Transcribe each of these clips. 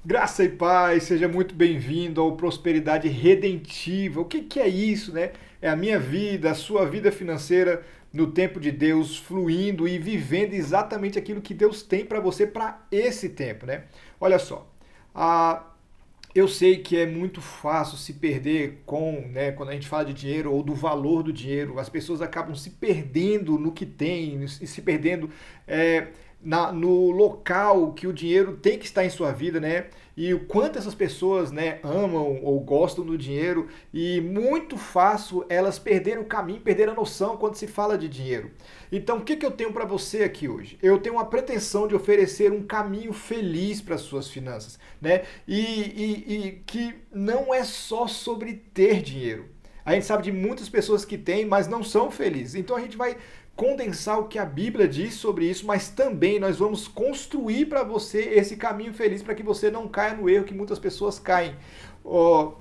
Graça e paz, seja muito bem-vindo ao Prosperidade Redentiva. O que é isso, né? É a minha vida, a sua vida financeira no tempo de Deus, fluindo e vivendo exatamente aquilo que Deus tem para você para esse tempo, né? Olha só, a eu sei que é muito fácil se perder né, quando a gente fala de dinheiro ou do valor do dinheiro. As pessoas acabam se perdendo no que tem e se perdendo é, no local que o dinheiro tem que estar em sua vida, né? E o quanto essas pessoas, né, amam ou gostam do dinheiro e muito fácil elas perderem o caminho, perderem a noção quando se fala de dinheiro. Então, o que eu tenho para você aqui hoje? Eu tenho uma pretensão de oferecer um caminho feliz para as suas finanças, né? E que não é só sobre ter dinheiro. A gente sabe de muitas pessoas que têm, mas não são felizes. Então a gente vai condensar o que a Bíblia diz sobre isso, mas também nós vamos construir para você esse caminho feliz para que você não caia no erro que muitas pessoas caem. Oh,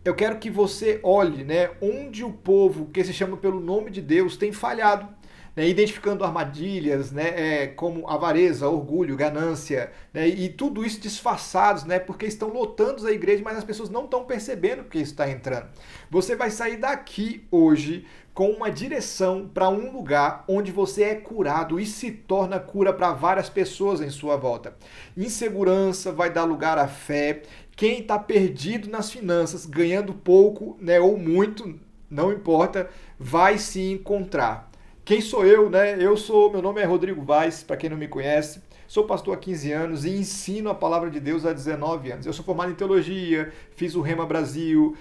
eu quero que você olhe, né, onde o povo que se chama pelo nome de Deus tem falhado, né, identificando armadilhas, né, como avareza, orgulho, ganância, né, e tudo isso disfarçados, né, porque estão lotando a igreja, mas as pessoas não estão percebendo que isso está entrando. Você vai sair daqui hoje com uma direção para um lugar onde você é curado e se torna cura para várias pessoas em sua volta. Insegurança vai dar lugar à fé. Quem está perdido nas finanças, ganhando pouco, né, ou muito, não importa, vai se encontrar. Quem sou eu, né? Meu nome é Rodrigo Vaz, para quem não me conhece. Sou pastor há 15 anos e ensino a palavra de Deus há 19 anos. Eu sou formado em teologia, fiz o Rema Brasil,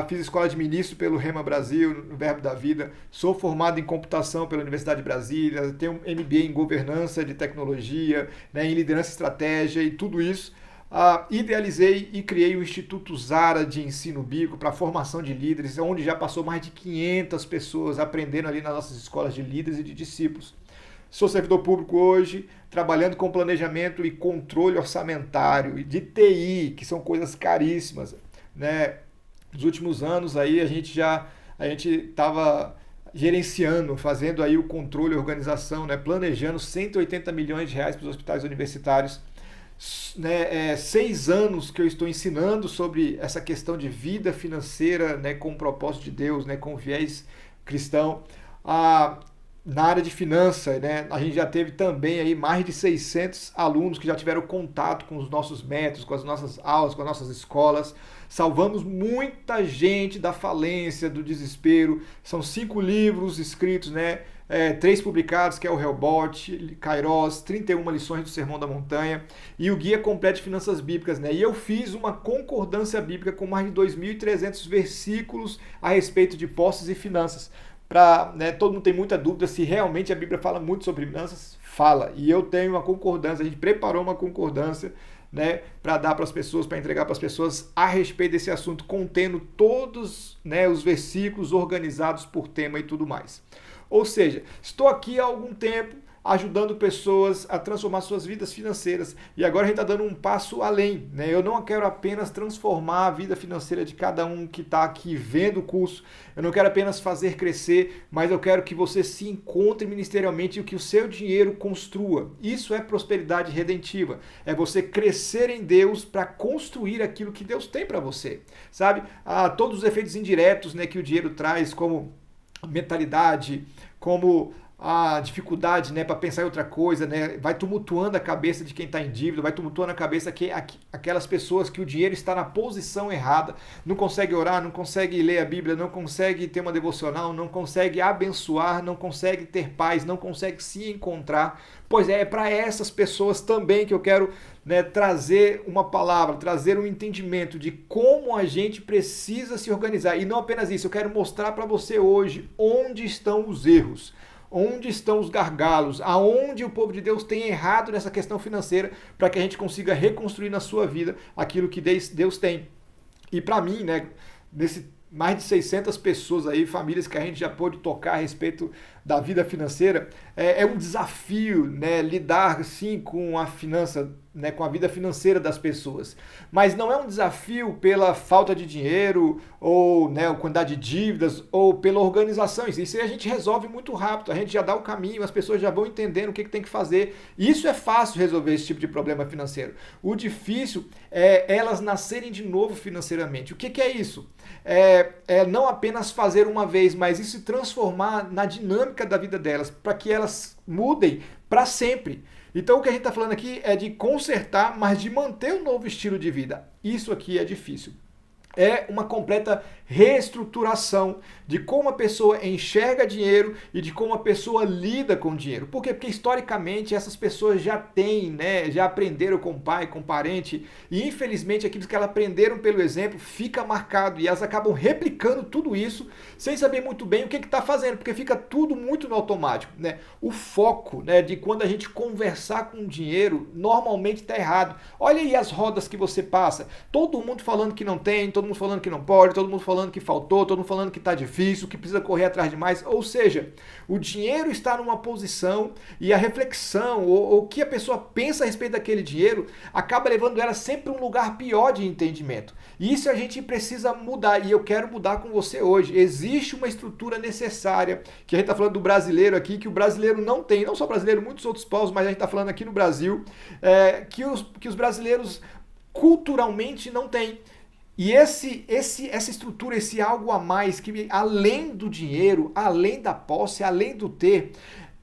fiz escola de ministro pelo Rema Brasil, no Verbo da Vida. Sou formado em computação pela Universidade de Brasília, tenho um MBA em governança de tecnologia, né, em liderança e estratégia e tudo isso. Idealizei e criei o Instituto Zara de Ensino Bíblico para a formação de líderes, onde já passou mais de 500 pessoas aprendendo ali nas nossas escolas de líderes e de discípulos. Sou servidor público hoje, trabalhando com planejamento e controle orçamentário e de TI, que são coisas caríssimas, né? Nos últimos anos aí a gente estava gerenciando, fazendo aí o controle e organização, né? Planejando 180 milhões de reais para os hospitais universitários, né, 6 anos que eu estou ensinando sobre essa questão de vida financeira, né, com o propósito de Deus, né, com viés cristão. Ah, Na área de finanças, né, a gente já teve também aí mais de 600 alunos que já tiveram contato com os nossos métodos, com as nossas aulas, com as nossas escolas. Salvamos muita gente da falência, do desespero. São 5 livros escritos, né? 3 publicados, que é o Hellbot, Kairos, 31 lições do Sermão da Montanha e o Guia Completo de Finanças Bíblicas, né? E eu fiz uma concordância bíblica com mais de 2.300 versículos a respeito de posses e finanças. Né, todo mundo tem muita dúvida se realmente a Bíblia fala muito sobre finanças. Fala. E eu tenho uma concordância, a gente preparou uma concordância, né, para dar para as pessoas, para entregar para as pessoas a respeito desse assunto, contendo todos, né, os versículos organizados por tema e tudo mais. Ou seja, estou aqui há algum tempo ajudando pessoas a transformar suas vidas financeiras. E agora a gente está dando um passo além, né? Eu não quero apenas transformar a vida financeira de cada um que está aqui vendo o curso. Eu não quero apenas fazer crescer, mas eu quero que você se encontre ministerialmente e que o seu dinheiro construa. Isso é prosperidade redentiva. É você crescer em Deus para construir aquilo que Deus tem para você. Sabe? Todos os efeitos indiretos, né, que o dinheiro traz, como mentalidade, como a dificuldade, né, para pensar em outra coisa, né, vai tumultuando a cabeça de quem está em dívida, vai tumultuando a cabeça aquelas pessoas que o dinheiro está na posição errada, não consegue orar, não consegue ler a Bíblia, não consegue ter uma devocional, não consegue abençoar, não consegue ter paz, não consegue se encontrar. Pois é para essas pessoas também que eu quero, né, trazer uma palavra, trazer um entendimento de como a gente precisa se organizar. E não apenas isso, eu quero mostrar para você hoje onde estão os erros. Onde estão os gargalos? Aonde o povo de Deus tem errado nessa questão financeira para que a gente consiga reconstruir na sua vida aquilo que Deus tem. E para mim, né, nesse mais de 600 pessoas aí, famílias que a gente já pôde tocar a respeito da vida financeira, é um desafio, né, lidar sim com a finança, né, com a vida financeira das pessoas. Mas não é um desafio pela falta de dinheiro ou, né, a quantidade de dívidas ou pela organização. Isso aí a gente resolve muito rápido, a gente já dá o caminho, as pessoas já vão entendendo o que tem que fazer. Isso é fácil resolver esse tipo de problema financeiro. O difícil é elas nascerem de novo financeiramente. O que é isso? É não apenas fazer uma vez, mas isso se transformar na dinâmica da vida delas, para que elas mudem para sempre. Então o que a gente está falando aqui é de consertar, mas de manter um novo estilo de vida. Isso aqui é difícil. É uma completa reestruturação de como a pessoa enxerga dinheiro e de como a pessoa lida com dinheiro. Por quê? Porque historicamente essas pessoas já têm, né, já aprenderam com o pai, com o parente, e infelizmente aquilo que elas aprenderam pelo exemplo fica marcado e elas acabam replicando tudo isso sem saber muito bem o que está fazendo, porque fica tudo muito no automático, né? O foco, né, de quando a gente conversar com dinheiro normalmente está errado. Olha aí as rodas que você passa, todo mundo falando que não tem, todo mundo falando que não pode, todo mundo falando que faltou, todo mundo falando que está difícil, que precisa correr atrás de mais. Ou seja, o dinheiro está numa posição e a reflexão, ou o que a pessoa pensa a respeito daquele dinheiro, acaba levando ela sempre a um lugar pior de entendimento. E isso a gente precisa mudar, e eu quero mudar com você hoje. Existe uma estrutura necessária, que a gente está falando do brasileiro aqui, que o brasileiro não tem, não só o brasileiro, muitos outros povos, mas a gente está falando aqui no Brasil, que os brasileiros culturalmente não têm. E essa estrutura, esse algo a mais, que além do dinheiro, além da posse, além do ter,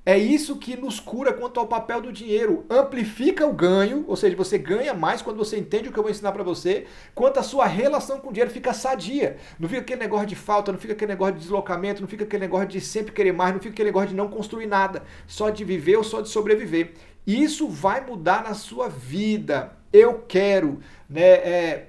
é isso que nos cura quanto ao papel do dinheiro. Amplifica o ganho, ou seja, você ganha mais quando você entende o que eu vou ensinar para você, quanto a sua relação com o dinheiro fica sadia. Não fica aquele negócio de falta, não fica aquele negócio de deslocamento, não fica aquele negócio de sempre querer mais, não fica aquele negócio de não construir nada, só de viver ou só de sobreviver. Isso vai mudar na sua vida. Eu quero, né,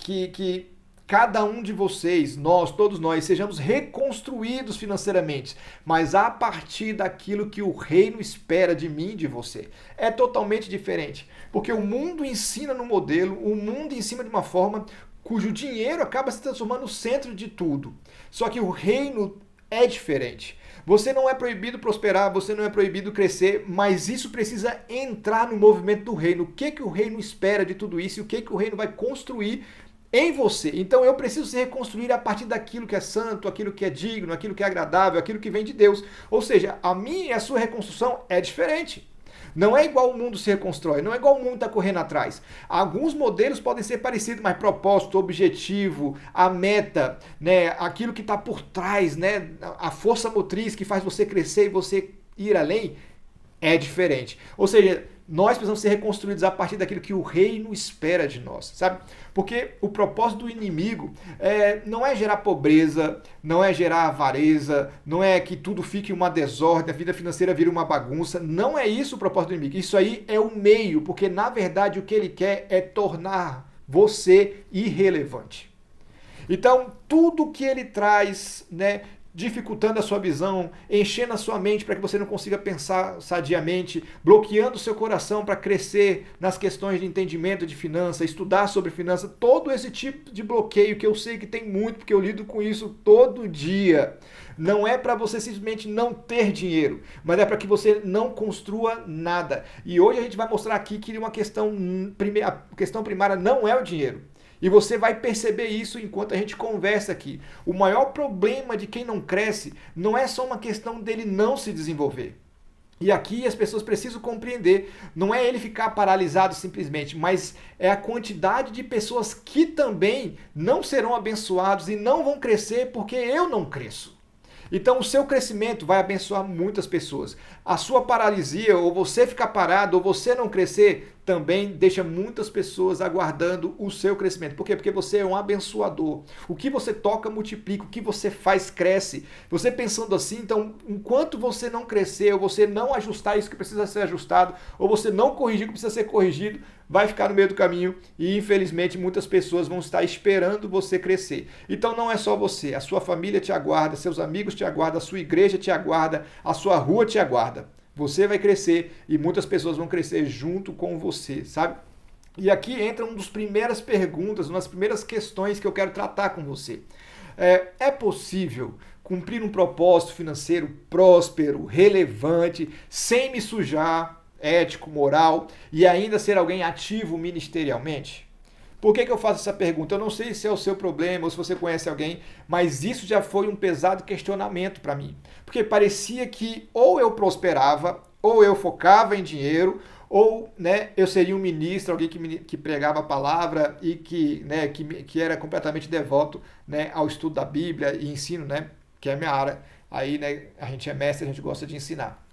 que cada um de vocês, todos nós, sejamos reconstruídos financeiramente, mas a partir daquilo que o reino espera de mim e de você. É totalmente diferente, porque o mundo ensina no modelo, o mundo ensina de uma forma cujo dinheiro acaba se transformando no centro de tudo. Só que o reino é diferente. Você não é proibido prosperar, você não é proibido crescer, mas isso precisa entrar no movimento do reino. O que o reino espera de tudo isso e o que o reino vai construir em você. Então eu preciso se reconstruir a partir daquilo que é santo, aquilo que é digno, aquilo que é agradável, aquilo que vem de Deus. Ou seja, a minha e a sua reconstrução é diferente. Não é igual o mundo se reconstrói, não é igual o mundo está correndo atrás. Alguns modelos podem ser parecidos, mas propósito, objetivo, a meta, né, aquilo que está por trás, né, a força motriz que faz você crescer e você ir além, é diferente. Ou seja, nós precisamos ser reconstruídos a partir daquilo que o reino espera de nós, sabe? Porque o propósito do inimigo não é gerar pobreza, não é gerar avareza, não é que tudo fique uma desordem, a vida financeira vira uma bagunça. Não é isso o propósito do inimigo. Isso aí é o meio, porque na verdade o que ele quer é tornar você irrelevante. Então, tudo que ele traz, né, dificultando a sua visão, enchendo a sua mente para que você não consiga pensar sadiamente, bloqueando o seu coração para crescer nas questões de entendimento de finança, estudar sobre finança, todo esse tipo de bloqueio que eu sei que tem muito, porque eu lido com isso todo dia. Não é para você simplesmente não ter dinheiro, mas é para que você não construa nada. E hoje a gente vai mostrar aqui que a questão primária não é o dinheiro. E você vai perceber isso enquanto a gente conversa aqui. O maior problema de quem não cresce não é só uma questão dele não se desenvolver. E aqui as pessoas precisam compreender, não é ele ficar paralisado simplesmente, mas é a quantidade de pessoas que também não serão abençoados e não vão crescer porque eu não cresço. Então o seu crescimento vai abençoar muitas pessoas. A sua paralisia, ou você ficar parado, ou você não crescer, também deixa muitas pessoas aguardando o seu crescimento. Por quê? Porque você é um abençoador. O que você toca, multiplica. O que você faz, cresce. Você pensando assim, então, enquanto você não crescer, ou você não ajustar isso que precisa ser ajustado, ou você não corrigir o que precisa ser corrigido, vai ficar no meio do caminho e, infelizmente, muitas pessoas vão estar esperando você crescer. Então, não é só você. A sua família te aguarda, seus amigos te aguardam, a sua igreja te aguarda, a sua rua te aguarda. Você vai crescer e muitas pessoas vão crescer junto com você, sabe? E aqui entra uma das primeiras perguntas, uma das primeiras questões que eu quero tratar com você. É possível cumprir um propósito financeiro próspero, relevante, sem me sujar, ético, moral, e ainda ser alguém ativo ministerialmente? Por que eu faço essa pergunta? Eu não sei se é o seu problema ou se você conhece alguém, mas isso já foi um pesado questionamento para mim. Porque parecia que ou eu prosperava, ou eu focava em dinheiro, ou né, eu seria um ministro, alguém que pregava a palavra e que era completamente devoto, né, ao estudo da Bíblia e ensino, né, que é a minha área. Aí né, a gente é mestre, a gente gosta de ensinar.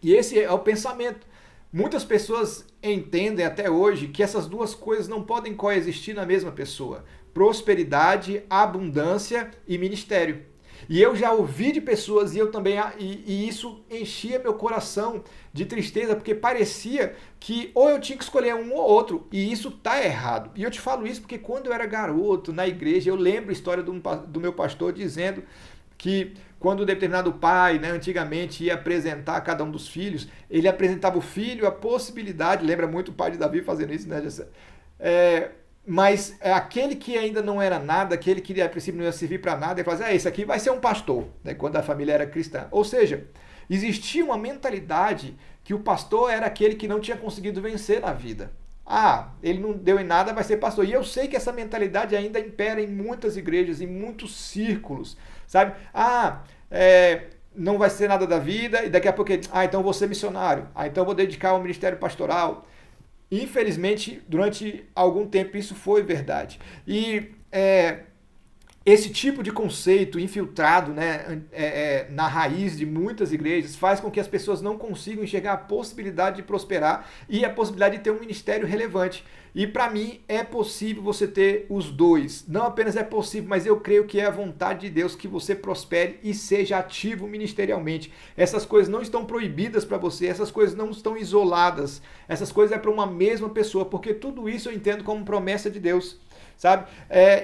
E esse é o pensamento. Muitas pessoas entendem até hoje que essas duas coisas não podem coexistir na mesma pessoa: prosperidade, abundância e ministério. E eu já ouvi de pessoas e eu também e isso enchia meu coração de tristeza, porque parecia que ou eu tinha que escolher um ou outro, e isso tá errado. E eu te falo isso porque quando eu era garoto na igreja, eu lembro a história do meu pastor dizendo que quando um determinado pai, né, antigamente ia apresentar cada um dos filhos, ele apresentava o filho a possibilidade, lembra muito o pai de Davi fazendo isso, né, mas aquele que ainda não era nada, aquele que a princípio não ia servir para nada, ele fazia, esse aqui vai ser um pastor, né, quando a família era cristã. Ou seja, existia uma mentalidade que o pastor era aquele que não tinha conseguido vencer na vida. Ah, ele não deu em nada, vai ser pastor. E eu sei que essa mentalidade ainda impera em muitas igrejas, em muitos círculos, sabe? Não vai ser nada da vida, e daqui a pouco, então eu vou ser missionário, então eu vou dedicar ao ministério pastoral. Infelizmente, durante algum tempo isso foi verdade. E esse tipo de conceito infiltrado, né, na raiz de muitas igrejas faz com que as pessoas não consigam enxergar a possibilidade de prosperar e a possibilidade de ter um ministério relevante. E para mim é possível você ter os dois. Não apenas é possível, mas eu creio que é a vontade de Deus que você prospere e seja ativo ministerialmente. Essas coisas não estão proibidas para você, essas coisas não estão isoladas. Essas coisas é para uma mesma pessoa, porque tudo isso eu entendo como promessa de Deus. Sabe?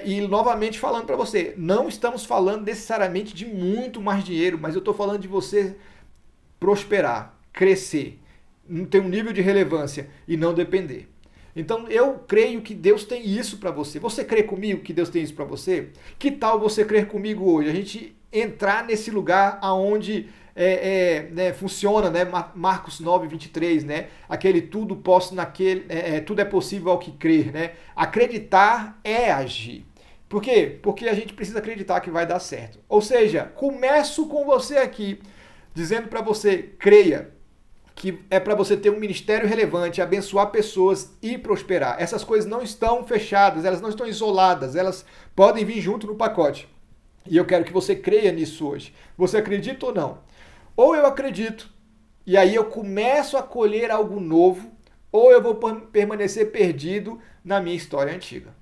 E novamente falando para você, não estamos falando necessariamente de muito mais dinheiro, mas eu estou falando de você prosperar, crescer, ter um nível de relevância e não depender. Então eu creio que Deus tem isso para você. Você crê comigo que Deus tem isso para você? Que tal você crer comigo hoje? A gente entrar nesse lugar aonde funciona, né? Marcos 9, 23, né? Aquele tudo posso naquele, tudo é possível ao que crer, né? Acreditar é agir. Por quê? Porque a gente precisa acreditar que vai dar certo. Ou seja, começo com você aqui, dizendo para você, creia, que é para você ter um ministério relevante, abençoar pessoas e prosperar. Essas coisas não estão fechadas, elas não estão isoladas, elas podem vir junto no pacote. E eu quero que você creia nisso hoje. Você acredita ou não? Ou eu acredito, e aí eu começo a colher algo novo, ou eu vou permanecer perdido na minha história antiga.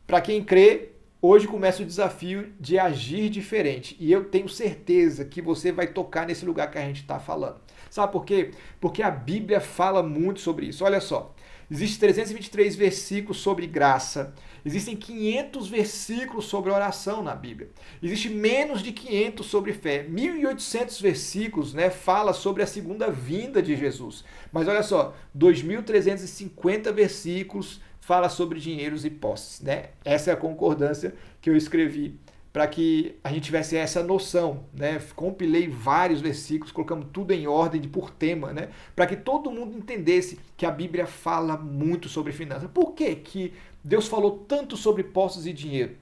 Para quem crê, hoje começa o desafio de agir diferente. E eu tenho certeza que você vai tocar nesse lugar que a gente está falando. Sabe por quê? Porque a Bíblia fala muito sobre isso. Olha só, existem 323 versículos sobre graça. Existem 500 versículos sobre oração na Bíblia. Existe menos de 500 sobre fé. 1.800 versículos, né, fala sobre a segunda vinda de Jesus. Mas olha só, 2.350 versículos fala sobre dinheiros e posses, né? Essa é a concordância que eu escrevi para que a gente tivesse essa noção, né? Compilei vários versículos, colocamos tudo em ordem por tema, né? Para que todo mundo entendesse que a Bíblia fala muito sobre finanças. Por que que Deus falou tanto sobre posses e dinheiro?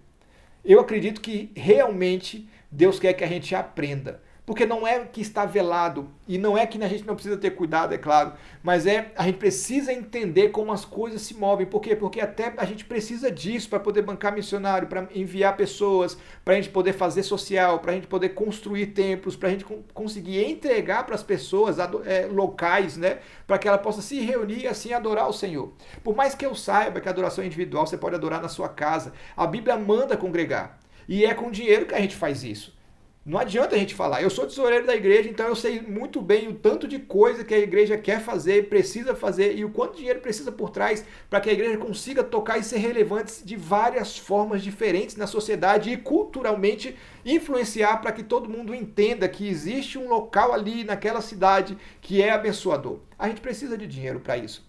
Eu acredito que realmente Deus quer que a gente aprenda. Porque não é que está velado, e não é que a gente não precisa ter cuidado, é claro, mas a gente precisa entender como as coisas se movem. Por quê? Porque até a gente precisa disso para poder bancar missionário, para enviar pessoas, para a gente poder fazer social, para a gente poder construir templos, para a gente conseguir entregar para as pessoas locais, né, para que ela possa se reunir e assim adorar o Senhor. Por mais que eu saiba que a adoração é individual, você pode adorar na sua casa, a Bíblia manda congregar, e é com dinheiro que a gente faz isso. Não adianta a gente falar, eu sou tesoureiro da igreja, então eu sei muito bem o tanto de coisa que a igreja quer fazer, precisa fazer e o quanto dinheiro precisa por trás para que a igreja consiga tocar e ser relevante de várias formas diferentes na sociedade e culturalmente influenciar para que todo mundo entenda que existe um local ali naquela cidade que é abençoador. A gente precisa de dinheiro para isso.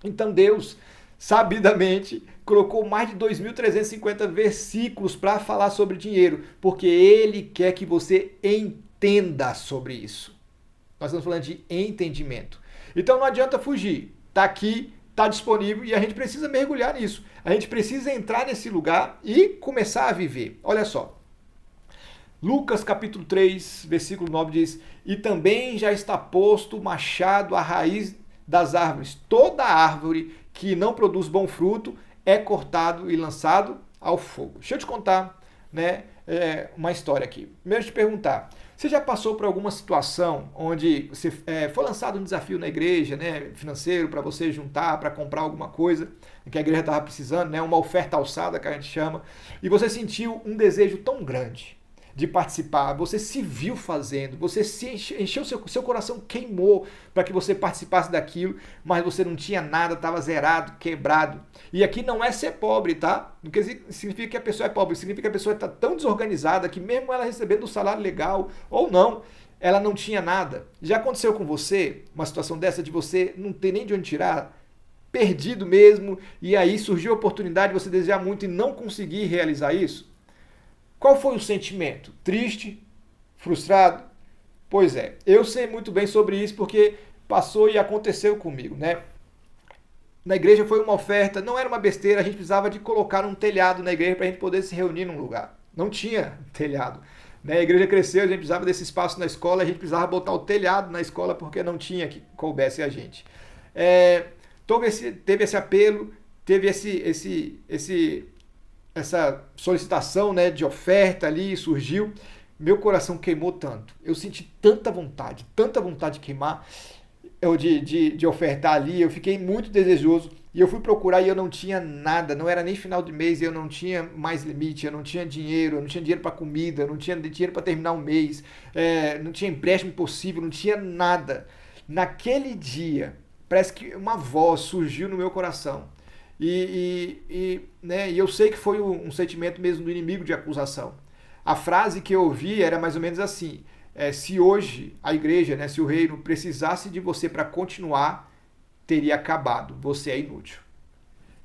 Então Deus sabidamente, colocou mais de 2.350 versículos para falar sobre dinheiro, porque ele quer que você entenda sobre isso. Nós estamos falando de entendimento. Então não adianta fugir. Está aqui, está disponível e a gente precisa mergulhar nisso. A gente precisa entrar nesse lugar e começar a viver. Olha só. Lucas capítulo 3, versículo 9 diz: "E também já está posto o machado à raiz das árvores. Toda árvore que não produz bom fruto é cortado e lançado ao fogo." Deixa eu te contar, né, uma história aqui. Primeiro te perguntar, você já passou por alguma situação onde você foi lançado um desafio na igreja, né, financeiro, para você juntar, para comprar alguma coisa que a igreja estava precisando, né, uma oferta alçada que a gente chama, e você sentiu um desejo tão grande de participar, você se viu fazendo, você se encheu, seu coração queimou para que você participasse daquilo, mas você não tinha nada, estava zerado, quebrado. E aqui não é ser pobre, tá? Não significa que a pessoa é pobre, significa que a pessoa está tão desorganizada que mesmo ela recebendo um salário legal ou não, ela não tinha nada. Já aconteceu com você uma situação dessa de você não ter nem de onde tirar? Perdido mesmo, e aí surgiu a oportunidade de você desejar muito e não conseguir realizar isso? Qual foi o sentimento? Triste? Frustrado? Pois é, eu sei muito bem sobre isso porque passou e aconteceu comigo, né? Na igreja foi uma oferta, não era uma besteira, a gente precisava de colocar um telhado na igreja para a gente poder se reunir num lugar. Não tinha telhado. Né? A igreja cresceu, a gente precisava desse espaço na escola, a gente precisava botar o telhado na escola porque não tinha que coubesse a gente. Teve esse apelo, teve essa solicitação, né, de oferta ali, surgiu, meu coração queimou tanto, eu senti tanta vontade de queimar, de ofertar ali, eu fiquei muito desejoso, e eu fui procurar e eu não tinha nada, não era nem final de mês, eu não tinha mais limite, eu não tinha dinheiro para comida, eu não tinha dinheiro para terminar um mês, não tinha empréstimo possível, não tinha nada. Naquele dia, parece que uma voz surgiu no meu coração, né, e eu sei que foi um sentimento mesmo do inimigo de acusação. A frase que eu ouvi era mais ou menos assim: se hoje a igreja, né, se o reino precisasse de você para continuar, teria acabado, você é inútil.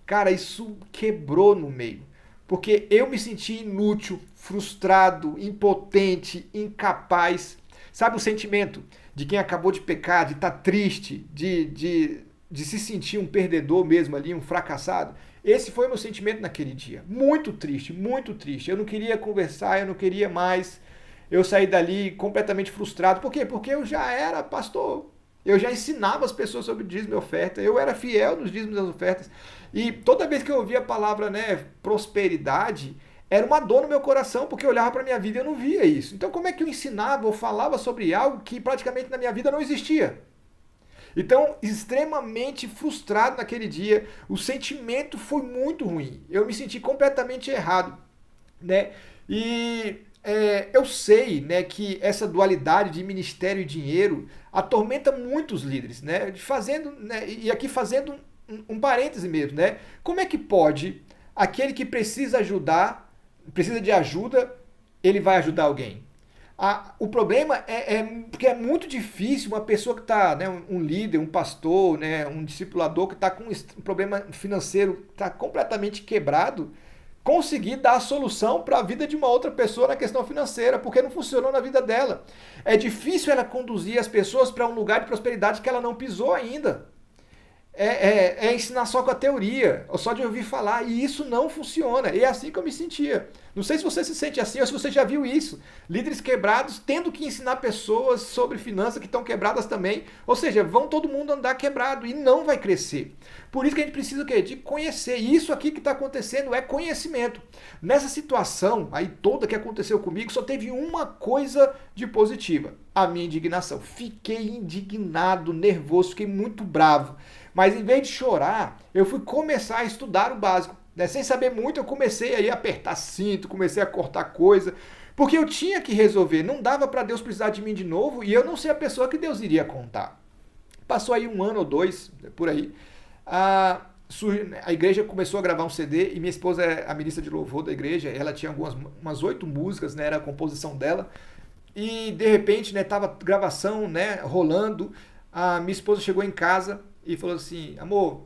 Cara, isso quebrou no meio, porque eu me senti inútil, frustrado, impotente, incapaz. Sabe o sentimento de quem acabou de pecar, de estar triste, de se sentir um perdedor mesmo ali, um fracassado? Esse foi o meu sentimento naquele dia. Muito triste, muito triste. Eu não queria conversar, eu não queria mais. Eu saí dali completamente frustrado. Por quê? Porque eu já era pastor. Eu já ensinava as pessoas sobre dízimo e oferta. Eu era fiel nos dízimos e das ofertas. E toda vez que eu ouvia a palavra, né, prosperidade, era uma dor no meu coração, porque eu olhava para a minha vida e eu não via isso. Então como é que eu ensinava ou falava sobre algo que praticamente na minha vida não existia? Então, extremamente frustrado naquele dia, o sentimento foi muito ruim. Eu me senti completamente errado, né? E eu sei, né, que essa dualidade de ministério e dinheiro atormenta muitos líderes, né? Fazendo, né, e aqui fazendo um parêntese mesmo, né? Como é que pode aquele que precisa de ajuda, ele vai ajudar alguém? O problema porque é muito difícil uma pessoa que está, né, um líder, um pastor, né, um discipulador que está com um problema financeiro, está completamente quebrado, conseguir dar a solução para a vida de uma outra pessoa na questão financeira, porque não funcionou na vida dela. É difícil ela conduzir as pessoas para um lugar de prosperidade que ela não pisou ainda. Ensinar só com a teoria, ou só de ouvir falar, e isso não funciona. E é assim que eu me sentia. Não sei se você se sente assim ou se você já viu isso. Líderes quebrados tendo que ensinar pessoas sobre finanças que estão quebradas também. Ou seja, vão todo mundo andar quebrado e não vai crescer. Por isso que a gente precisa o quê? De conhecer. E isso aqui que está acontecendo é conhecimento. Nessa situação aí toda que aconteceu comigo, só teve uma coisa de positiva: a minha indignação. Fiquei indignado, nervoso, fiquei muito bravo. Mas em vez de chorar, eu fui começar a estudar o básico. Né? Sem saber muito, eu comecei aí a apertar cinto, comecei a cortar coisa, porque eu tinha que resolver. Não dava para Deus precisar de mim de novo e eu não sei a pessoa que Deus iria contar. Passou aí 1 ano ou 2, por aí. A igreja começou a gravar um CD e minha esposa é a ministra de louvor da igreja. Ela tinha umas 8 músicas, né? Era a composição dela. E de repente, né, tava gravação, né, rolando. A minha esposa chegou em casa e falou assim: amor,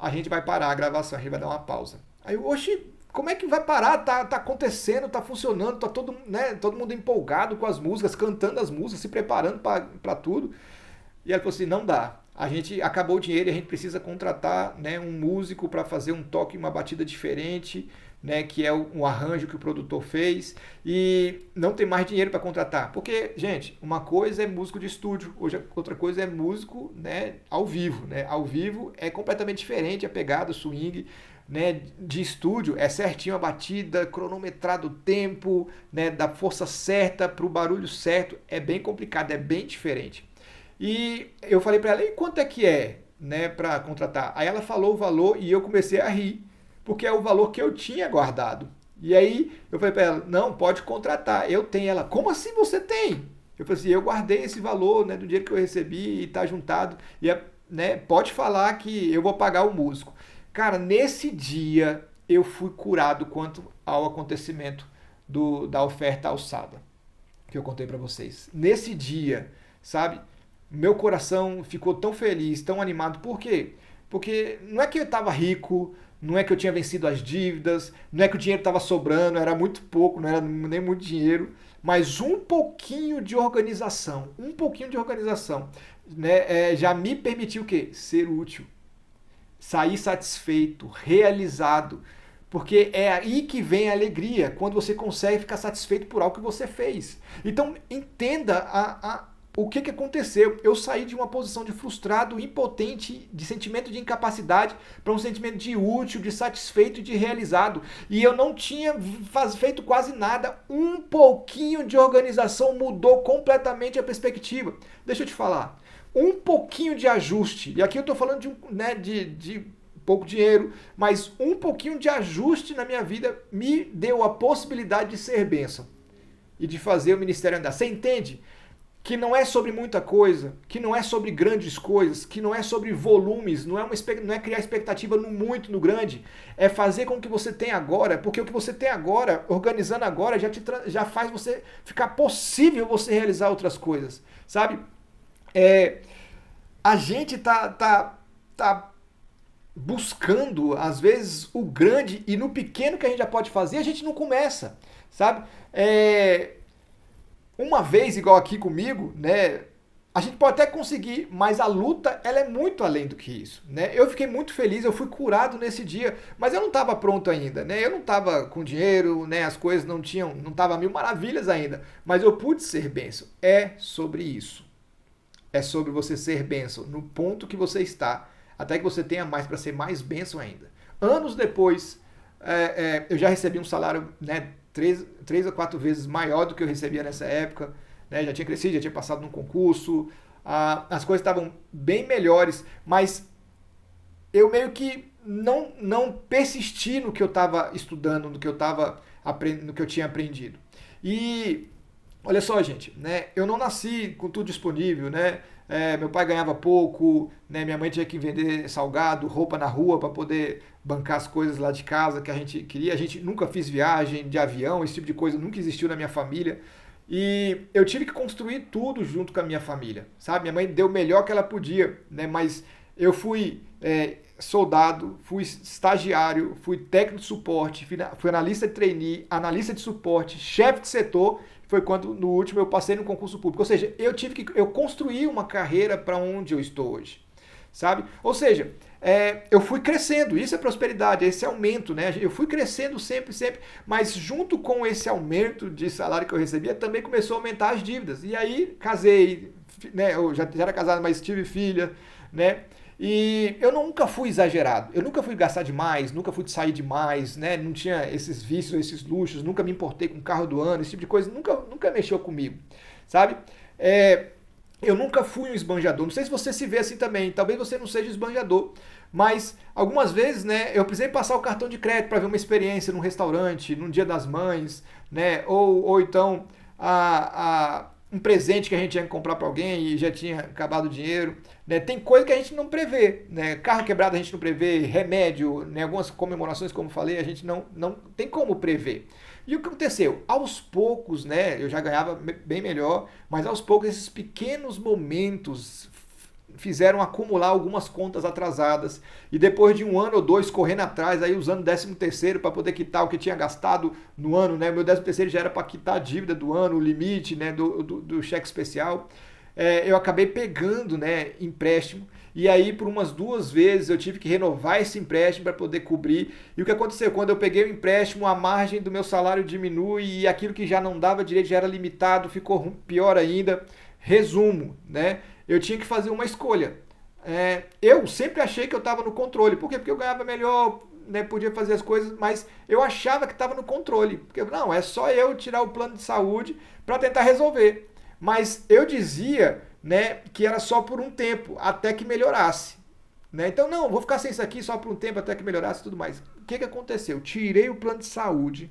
a gente vai parar a gravação, a gente vai dar uma pausa. Aí eu, oxi, como é que vai parar? Tá acontecendo, tá funcionando, tá todo mundo empolgado com as músicas, cantando as músicas, se preparando para tudo. E ela falou assim, não dá. A gente acabou o dinheiro e a gente precisa contratar, né, um músico para fazer um toque, uma batida diferente, né, que é um arranjo que o produtor fez, e não tem mais dinheiro para contratar. Porque, gente, uma coisa é músico de estúdio, outra coisa é músico, né, ao vivo. Né? Ao vivo é completamente diferente a pegada, o swing, né, de estúdio, é certinho a batida, cronometrado o tempo, né, da força certa para o barulho certo, é bem complicado, é bem diferente. E eu falei para ela, e quanto é que é, né, para contratar? Aí ela falou o valor e eu comecei a rir, porque é o valor que eu tinha guardado. E aí eu falei para ela, não, pode contratar, eu tenho. Ela, como assim você tem? Eu falei assim, eu guardei esse valor, né, do dinheiro que eu recebi e está juntado, e né, pode falar que eu vou pagar o músico. Cara, nesse dia eu fui curado quanto ao acontecimento da oferta alçada, que eu contei para vocês. Nesse dia, sabe? Meu coração ficou tão feliz, tão animado. Por quê? Porque não é que eu estava rico, não é que eu tinha vencido as dívidas, não é que o dinheiro estava sobrando, era muito pouco, não era nem muito dinheiro, mas um pouquinho de organização, né, já me permitiu o quê? Ser útil, sair satisfeito, realizado. Porque é aí que vem a alegria, quando você consegue ficar satisfeito por algo que você fez. Então entenda o que aconteceu. Eu saí de uma posição de frustrado, impotente, de sentimento de incapacidade, para um sentimento de útil, de satisfeito e de realizado. E eu não tinha feito quase nada. Um pouquinho de organização mudou completamente a perspectiva. Deixa eu te falar. Um pouquinho de ajuste, e aqui eu estou falando de pouco dinheiro, mas um pouquinho de ajuste na minha vida me deu a possibilidade de ser bênção e de fazer o ministério andar. Você entende? Que não é sobre muita coisa, que não é sobre grandes coisas, que não é sobre volumes, não é criar expectativa no muito, no grande, é fazer com o que você tem agora, porque o que você tem agora, organizando agora, já faz você ficar possível você realizar outras coisas, sabe? A gente tá buscando, às vezes, o grande, e no pequeno que a gente já pode fazer, a gente não começa, sabe? Uma vez, igual aqui comigo, né? A gente pode até conseguir, mas a luta, ela é muito além do que isso, né? Eu fiquei muito feliz, eu fui curado nesse dia, mas eu não estava pronto ainda, né? Eu não estava com dinheiro, né? As coisas não estavam mil maravilhas ainda, mas eu pude ser bênção. É sobre isso. É sobre você ser bênção no ponto que você está, até que você tenha mais para ser mais bênção ainda. Anos depois, eu já recebi um salário, né, 3 a 4 vezes maior do que eu recebia nessa época, né, já tinha crescido, já tinha passado num concurso, as coisas estavam bem melhores, mas eu meio que não persisti no que eu estava estudando, no que eu tinha aprendido. E olha só, gente, né? Eu não nasci com tudo disponível, né? Meu pai ganhava pouco, né? Minha mãe tinha que vender salgado, roupa na rua para poder bancar as coisas lá de casa que a gente queria. A gente nunca fez viagem de avião, esse tipo de coisa nunca existiu na minha família. E eu tive que construir tudo junto com a minha família, sabe? Minha mãe deu o melhor que ela podia, né? Mas eu fui soldado, fui estagiário, fui técnico de suporte, fui analista de trainee, analista de suporte, chefe de setor. Foi quando no último eu passei no concurso público. Ou seja, eu construí uma carreira para onde eu estou hoje, sabe? Ou seja, eu fui crescendo, isso é prosperidade, esse aumento, né? Eu fui crescendo sempre, mas junto com esse aumento de salário que eu recebia, também começou a aumentar as dívidas. E aí casei, né? Eu já era casado, mas tive filha, né? E eu nunca fui exagerado, eu nunca fui gastar demais, nunca fui sair demais, né? Não tinha esses vícios, esses luxos, nunca me importei com o carro do ano, esse tipo de coisa, nunca mexeu comigo, sabe? Eu nunca fui um esbanjador, não sei se você se vê assim também, talvez você não seja esbanjador, mas algumas vezes, né, eu precisei passar o cartão de crédito para ver uma experiência num restaurante, num Dia das Mães, né? Ou então um presente que a gente ia comprar para alguém e já tinha acabado o dinheiro, né? Tem coisa que a gente não prevê, né? Carro quebrado a gente não prevê, remédio, né? Algumas comemorações, como falei, a gente não tem como prever. E o que aconteceu? Aos poucos, né? Eu já ganhava bem melhor, mas aos poucos esses pequenos momentos fizeram acumular algumas contas atrasadas. E depois de 1 ano ou 2 correndo atrás, aí usando 13º para poder quitar o que tinha gastado no ano, né? Meu 13º já era para quitar a dívida do ano, o limite, né, do cheque especial. Eu acabei pegando, né, empréstimo. E aí, por umas 2 vezes, eu tive que renovar esse empréstimo para poder cobrir. E o que aconteceu? Quando eu peguei o empréstimo, a margem do meu salário diminui e aquilo que já não dava direito, já era limitado, ficou pior ainda. Resumo, né? Eu tinha que fazer uma escolha. Eu sempre achei que eu estava no controle. Por quê? Porque eu ganhava melhor, né, podia fazer as coisas, mas eu achava que estava no controle. Porque, não, é só eu tirar o plano de saúde para tentar resolver. Mas eu dizia, né, que era só por um tempo, até que melhorasse. Né? Então, não, vou ficar sem isso aqui só por um tempo, até que melhorasse e tudo mais. O que aconteceu? Tirei o plano de saúde.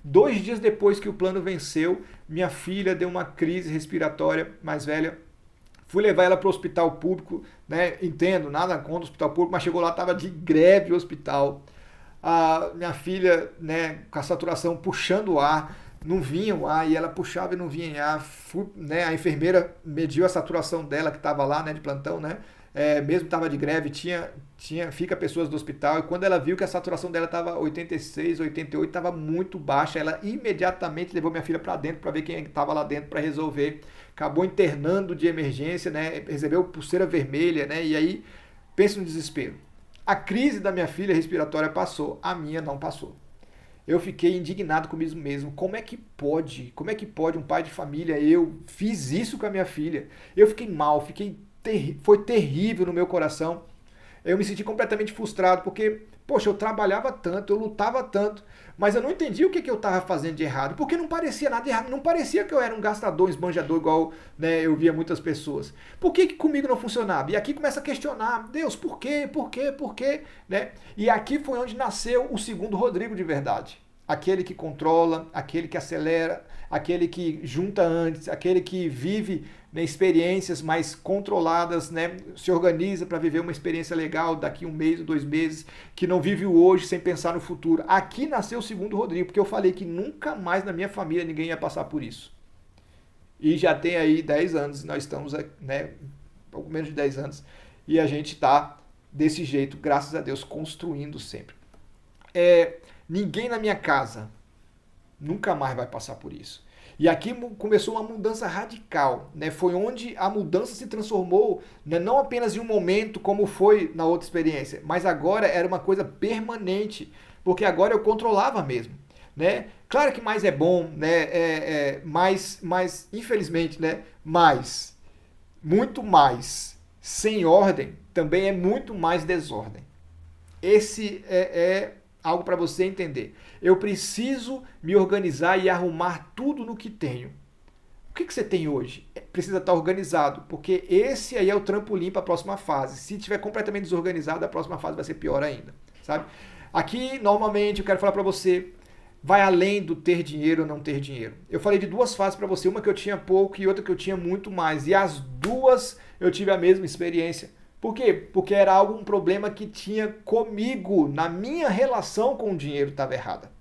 2 dias depois que o plano venceu, minha filha deu uma crise respiratória mais velha. Fui levar ela para o hospital público, né? Entendo, nada contra o hospital público, mas chegou lá, estava de greve o hospital. A minha filha, né, com a saturação puxando o ar, não vinha o ar, e ela puxava e não vinha ar. Né, a enfermeira mediu a saturação dela, que estava lá, né, de plantão, né? Mesmo estava de greve, fica pessoas do hospital, e quando ela viu que a saturação dela estava 86, 88, estava muito baixa, ela imediatamente levou minha filha para dentro para ver quem estava lá dentro para resolver. Acabou internando de emergência, né? Recebeu pulseira vermelha, né? E aí, pensa no desespero. A crise da minha filha respiratória passou, a minha não passou. Eu fiquei indignado comigo mesmo. Como é que pode? Como é que pode um pai de família? Eu fiz isso com a minha filha. Eu fiquei mal, foi terrível no meu coração. Eu me senti completamente frustrado, porque, poxa, eu trabalhava tanto, eu lutava tanto, mas eu não entendi o que eu estava fazendo de errado, porque não parecia nada errado, não parecia que eu era um gastador, um esbanjador, igual, né, eu via muitas pessoas. Por que comigo não funcionava? E aqui começa a questionar, Deus, por quê, por quê, por quê? Né? E aqui foi onde nasceu o segundo Rodrigo de verdade. Aquele que controla, aquele que acelera, aquele que junta antes, aquele que vive, né, experiências mais controladas, né, se organiza para viver uma experiência legal daqui 1 mês ou 2 meses, que não vive o hoje sem pensar no futuro. Aqui nasceu o segundo Rodrigo, porque eu falei que nunca mais na minha família ninguém ia passar por isso. E já tem aí 10 anos, nós estamos, né, pouco menos de 10 anos, e a gente está desse jeito, graças a Deus, construindo sempre. Ninguém na minha casa nunca mais vai passar por isso. E aqui começou uma mudança radical, né? Foi onde a mudança se transformou, né, não apenas em um momento como foi na outra experiência, mas agora era uma coisa permanente, porque agora eu controlava mesmo, né? Claro que mais é bom, né? Mais, infelizmente, né? Muito mais, sem ordem, também é muito mais desordem. Esse é algo para você entender. Eu preciso me organizar e arrumar tudo no que tenho. O que você tem hoje? Precisa estar organizado, porque esse aí é o trampolim para a próxima fase. Se estiver completamente desorganizado, a próxima fase vai ser pior ainda, sabe? Aqui, normalmente, eu quero falar para você, vai além do ter dinheiro ou não ter dinheiro. Eu falei de 2 fases para você, uma que eu tinha pouco e outra que eu tinha muito mais. E as 2 eu tive a mesma experiência. Por quê? Porque era um problema que tinha comigo, na minha relação com o dinheiro estava errada.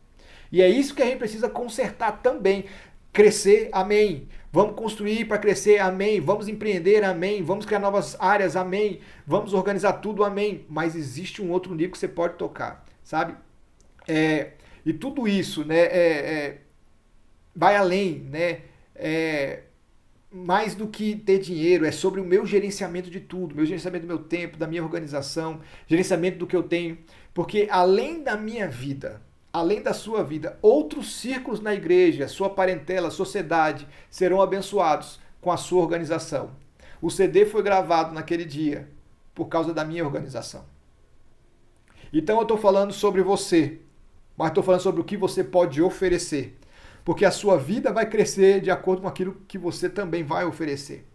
E é isso que a gente precisa consertar também. Crescer, amém. Vamos construir para crescer, amém. Vamos empreender, amém. Vamos criar novas áreas, amém. Vamos organizar tudo, amém. Mas existe um outro nível que você pode tocar, sabe? E tudo isso, né, vai além, né? Mais do que ter dinheiro, é sobre o meu gerenciamento de tudo, meu gerenciamento do meu tempo, da minha organização, gerenciamento do que eu tenho, porque além da minha vida, além da sua vida, outros círculos na igreja, sua parentela, sociedade, serão abençoados com a sua organização. O CD foi gravado naquele dia por causa da minha organização. Então eu estou falando sobre você, mas estou falando sobre o que você pode oferecer. Porque a sua vida vai crescer de acordo com aquilo que você também vai oferecer.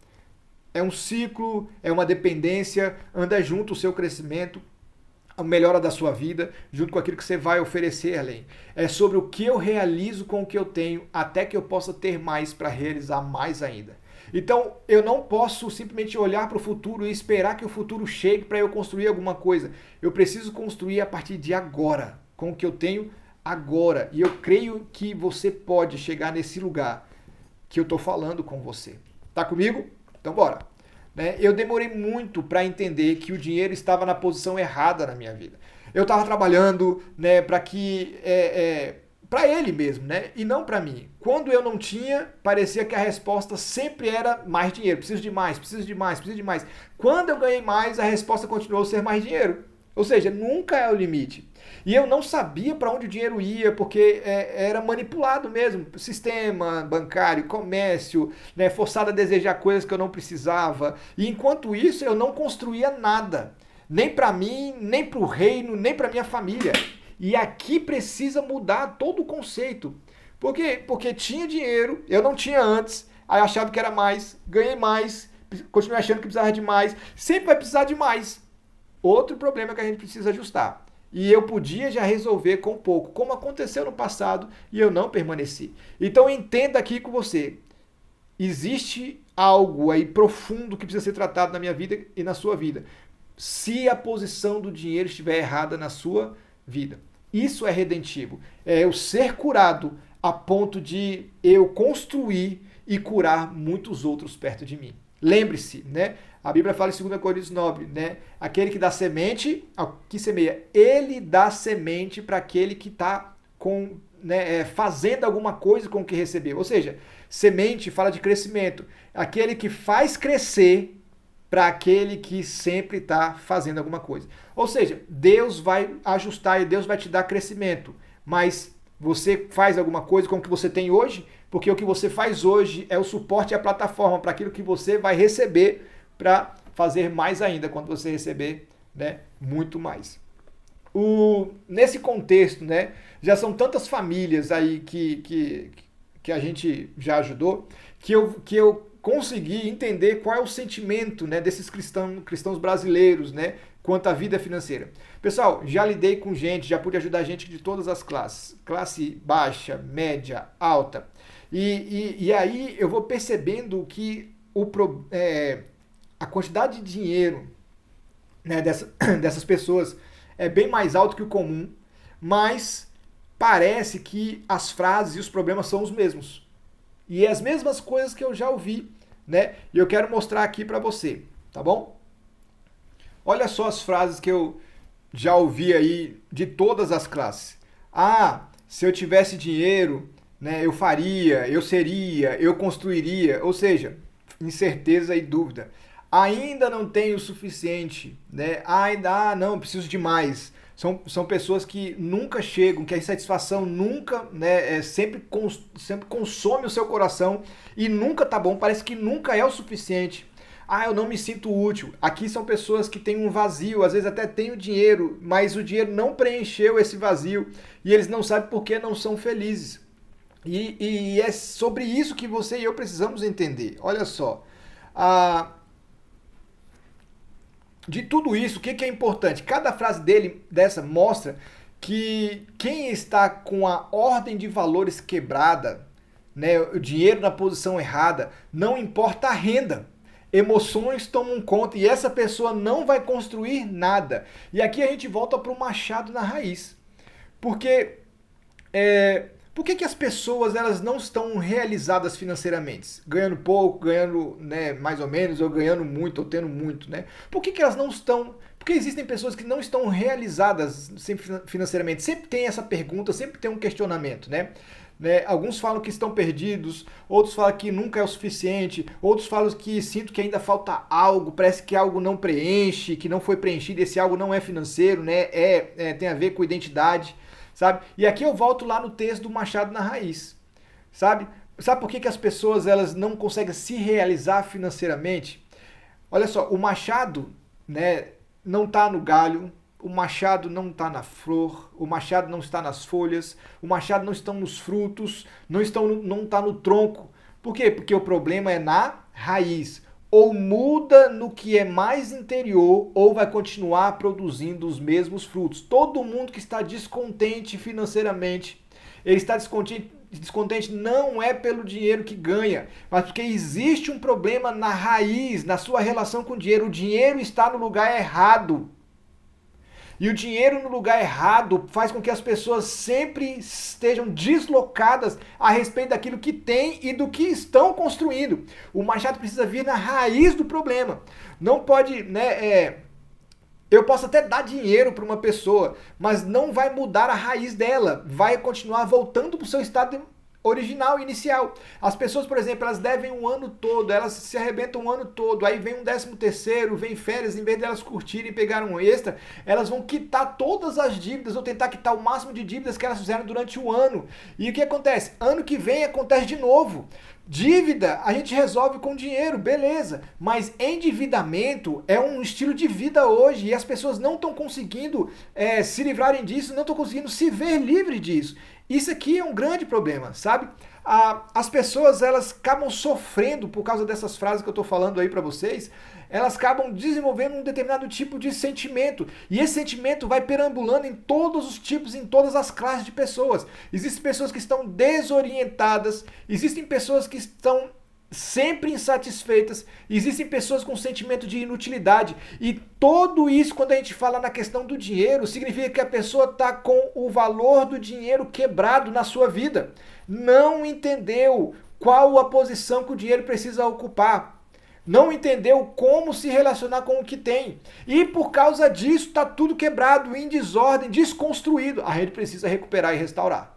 É um ciclo, é uma dependência, anda junto o seu crescimento, a melhora da sua vida, junto com aquilo que você vai oferecer além. É sobre o que eu realizo com o que eu tenho, até que eu possa ter mais para realizar mais ainda. Então, eu não posso simplesmente olhar para o futuro e esperar que o futuro chegue para eu construir alguma coisa. Eu preciso construir a partir de agora, com o que eu tenho agora. E eu creio que você pode chegar nesse lugar que eu estou falando com você. Tá comigo? Então bora. né? Eu demorei muito para entender que o dinheiro estava na posição errada na minha vida. Eu estava trabalhando, né, para que para ele mesmo, né, e não para mim. Quando eu não tinha, parecia que a resposta sempre era mais dinheiro. Preciso de mais, preciso de mais, preciso de mais. Quando eu ganhei mais, a resposta continuou a ser mais dinheiro. Ou seja, nunca é o limite. E eu não sabia para onde o dinheiro ia, porque era manipulado mesmo. Sistema bancário, comércio, né, forçado a desejar coisas que eu não precisava. E enquanto isso, eu não construía nada. Nem para mim, nem para o reino, nem para minha família. E aqui precisa mudar todo o conceito. Por quê? Porque tinha dinheiro, eu não tinha antes, aí achava que era mais, ganhei mais, continuei achando que precisava de mais, sempre vai precisar de mais. Outro problema que a gente precisa ajustar. E eu podia já resolver com pouco, como aconteceu no passado e eu não permaneci. Então entenda aqui com você. Existe algo aí profundo que precisa ser tratado na minha vida e na sua vida. Se a posição do dinheiro estiver errada na sua vida. Isso é redentivo. É eu ser curado a ponto de eu construir e curar muitos outros perto de mim. Lembre-se, né? A Bíblia fala em 2 Coríntios 9, né? Aquele que dá semente, que semeia, ele dá semente para aquele que está fazendo alguma coisa com o que recebeu. Ou seja, semente fala de crescimento. Aquele que faz crescer para aquele que sempre está fazendo alguma coisa. Ou seja, Deus vai ajustar e Deus vai te dar crescimento. Mas você faz alguma coisa com o que você tem hoje, porque o que você faz hoje é o suporte e a plataforma para aquilo que você vai receber para fazer mais ainda quando você receber, né, muito mais. Nesse contexto, né, já são tantas famílias aí que a gente já ajudou, que eu consegui entender qual é o sentimento, né, desses cristãos brasileiros, né, quanto à vida financeira. Pessoal, já lidei com gente, já pude ajudar gente de todas as classes, classe baixa, média, alta. E aí eu vou percebendo que a quantidade de dinheiro, né, dessas pessoas é bem mais alto que o comum, mas parece que as frases e os problemas são os mesmos. E é as mesmas coisas que eu já ouvi, né? E eu quero mostrar aqui para você, tá bom? Olha só as frases que eu já ouvi aí de todas as classes. Ah, se eu tivesse dinheiro, né, eu faria, eu seria, eu construiria. Ou seja, incerteza e dúvida. Ainda não tenho o suficiente, né? Não, preciso de mais. São pessoas que nunca chegam, que a insatisfação nunca, né, sempre consome o seu coração e nunca tá bom, parece que nunca é o suficiente. Ah, eu não me sinto útil. Aqui são pessoas que têm um vazio, às vezes até têm o dinheiro, mas o dinheiro não preencheu esse vazio e eles não sabem por que não são felizes. E é sobre isso que você e eu precisamos entender. Olha só, de tudo isso, o que é importante? Cada frase dessa mostra que quem está com a ordem de valores quebrada, né, o dinheiro na posição errada, não importa a renda. Emoções tomam conta e essa pessoa não vai construir nada. E aqui a gente volta para o machado na raiz. Porque por que as pessoas elas não estão realizadas financeiramente? Ganhando pouco, ganhando, né, mais ou menos, ou ganhando muito, ou tendo muito, né? Por que elas não estão... Porque existem pessoas que não estão realizadas financeiramente. Sempre tem essa pergunta, sempre tem um questionamento, né? Alguns falam que estão perdidos, outros falam que nunca é o suficiente, outros falam que sinto que ainda falta algo, parece que algo não preenche, que não foi preenchido, esse algo não é financeiro, né? Tem a ver com identidade, sabe? E aqui eu volto lá no texto do Machado na Raiz, sabe? Sabe por que as pessoas elas não conseguem se realizar financeiramente? Olha só, o machado, né, não está no galho, o machado não está na flor, o machado não está nas folhas, o machado não está nos frutos, não está no tronco. Por quê? Porque o problema é na raiz. Ou muda no que é mais interior, ou vai continuar produzindo os mesmos frutos. Todo mundo que está descontente financeiramente, ele está descontente não é pelo dinheiro que ganha, mas porque existe um problema na raiz, na sua relação com o dinheiro. O dinheiro está no lugar errado. E o dinheiro no lugar errado faz com que as pessoas sempre estejam deslocadas a respeito daquilo que tem e do que estão construindo. O machado precisa vir na raiz do problema. Não pode, né? Eu posso até dar dinheiro para uma pessoa, mas não vai mudar a raiz dela. Vai continuar voltando para o seu estado original, inicial. As pessoas, por exemplo, elas devem um ano todo, elas se arrebentam um ano todo, aí vem um 13º, vem férias, em vez delas curtirem e pegar um extra, elas vão quitar todas as dívidas, ou tentar quitar o máximo de dívidas que elas fizeram durante o ano. E o que acontece? Ano que vem acontece de novo. Dívida a gente resolve com dinheiro, beleza, mas endividamento é um estilo de vida hoje e as pessoas não estão conseguindo se livrarem disso, não estão conseguindo se ver livre disso. Isso aqui é um grande problema, sabe? As pessoas, elas acabam sofrendo por causa dessas frases que eu estou falando aí para vocês, elas acabam desenvolvendo um determinado tipo de sentimento, e esse sentimento vai perambulando em todos os tipos, em todas as classes de pessoas. Existem pessoas que estão desorientadas, existem pessoas que estão sempre insatisfeitas, existem pessoas com sentimento de inutilidade, e tudo isso, quando a gente fala na questão do dinheiro, significa que a pessoa está com o valor do dinheiro quebrado na sua vida, não entendeu qual a posição que o dinheiro precisa ocupar, não entendeu como se relacionar com o que tem, e por causa disso está tudo quebrado, em desordem, desconstruído. A gente precisa recuperar e restaurar.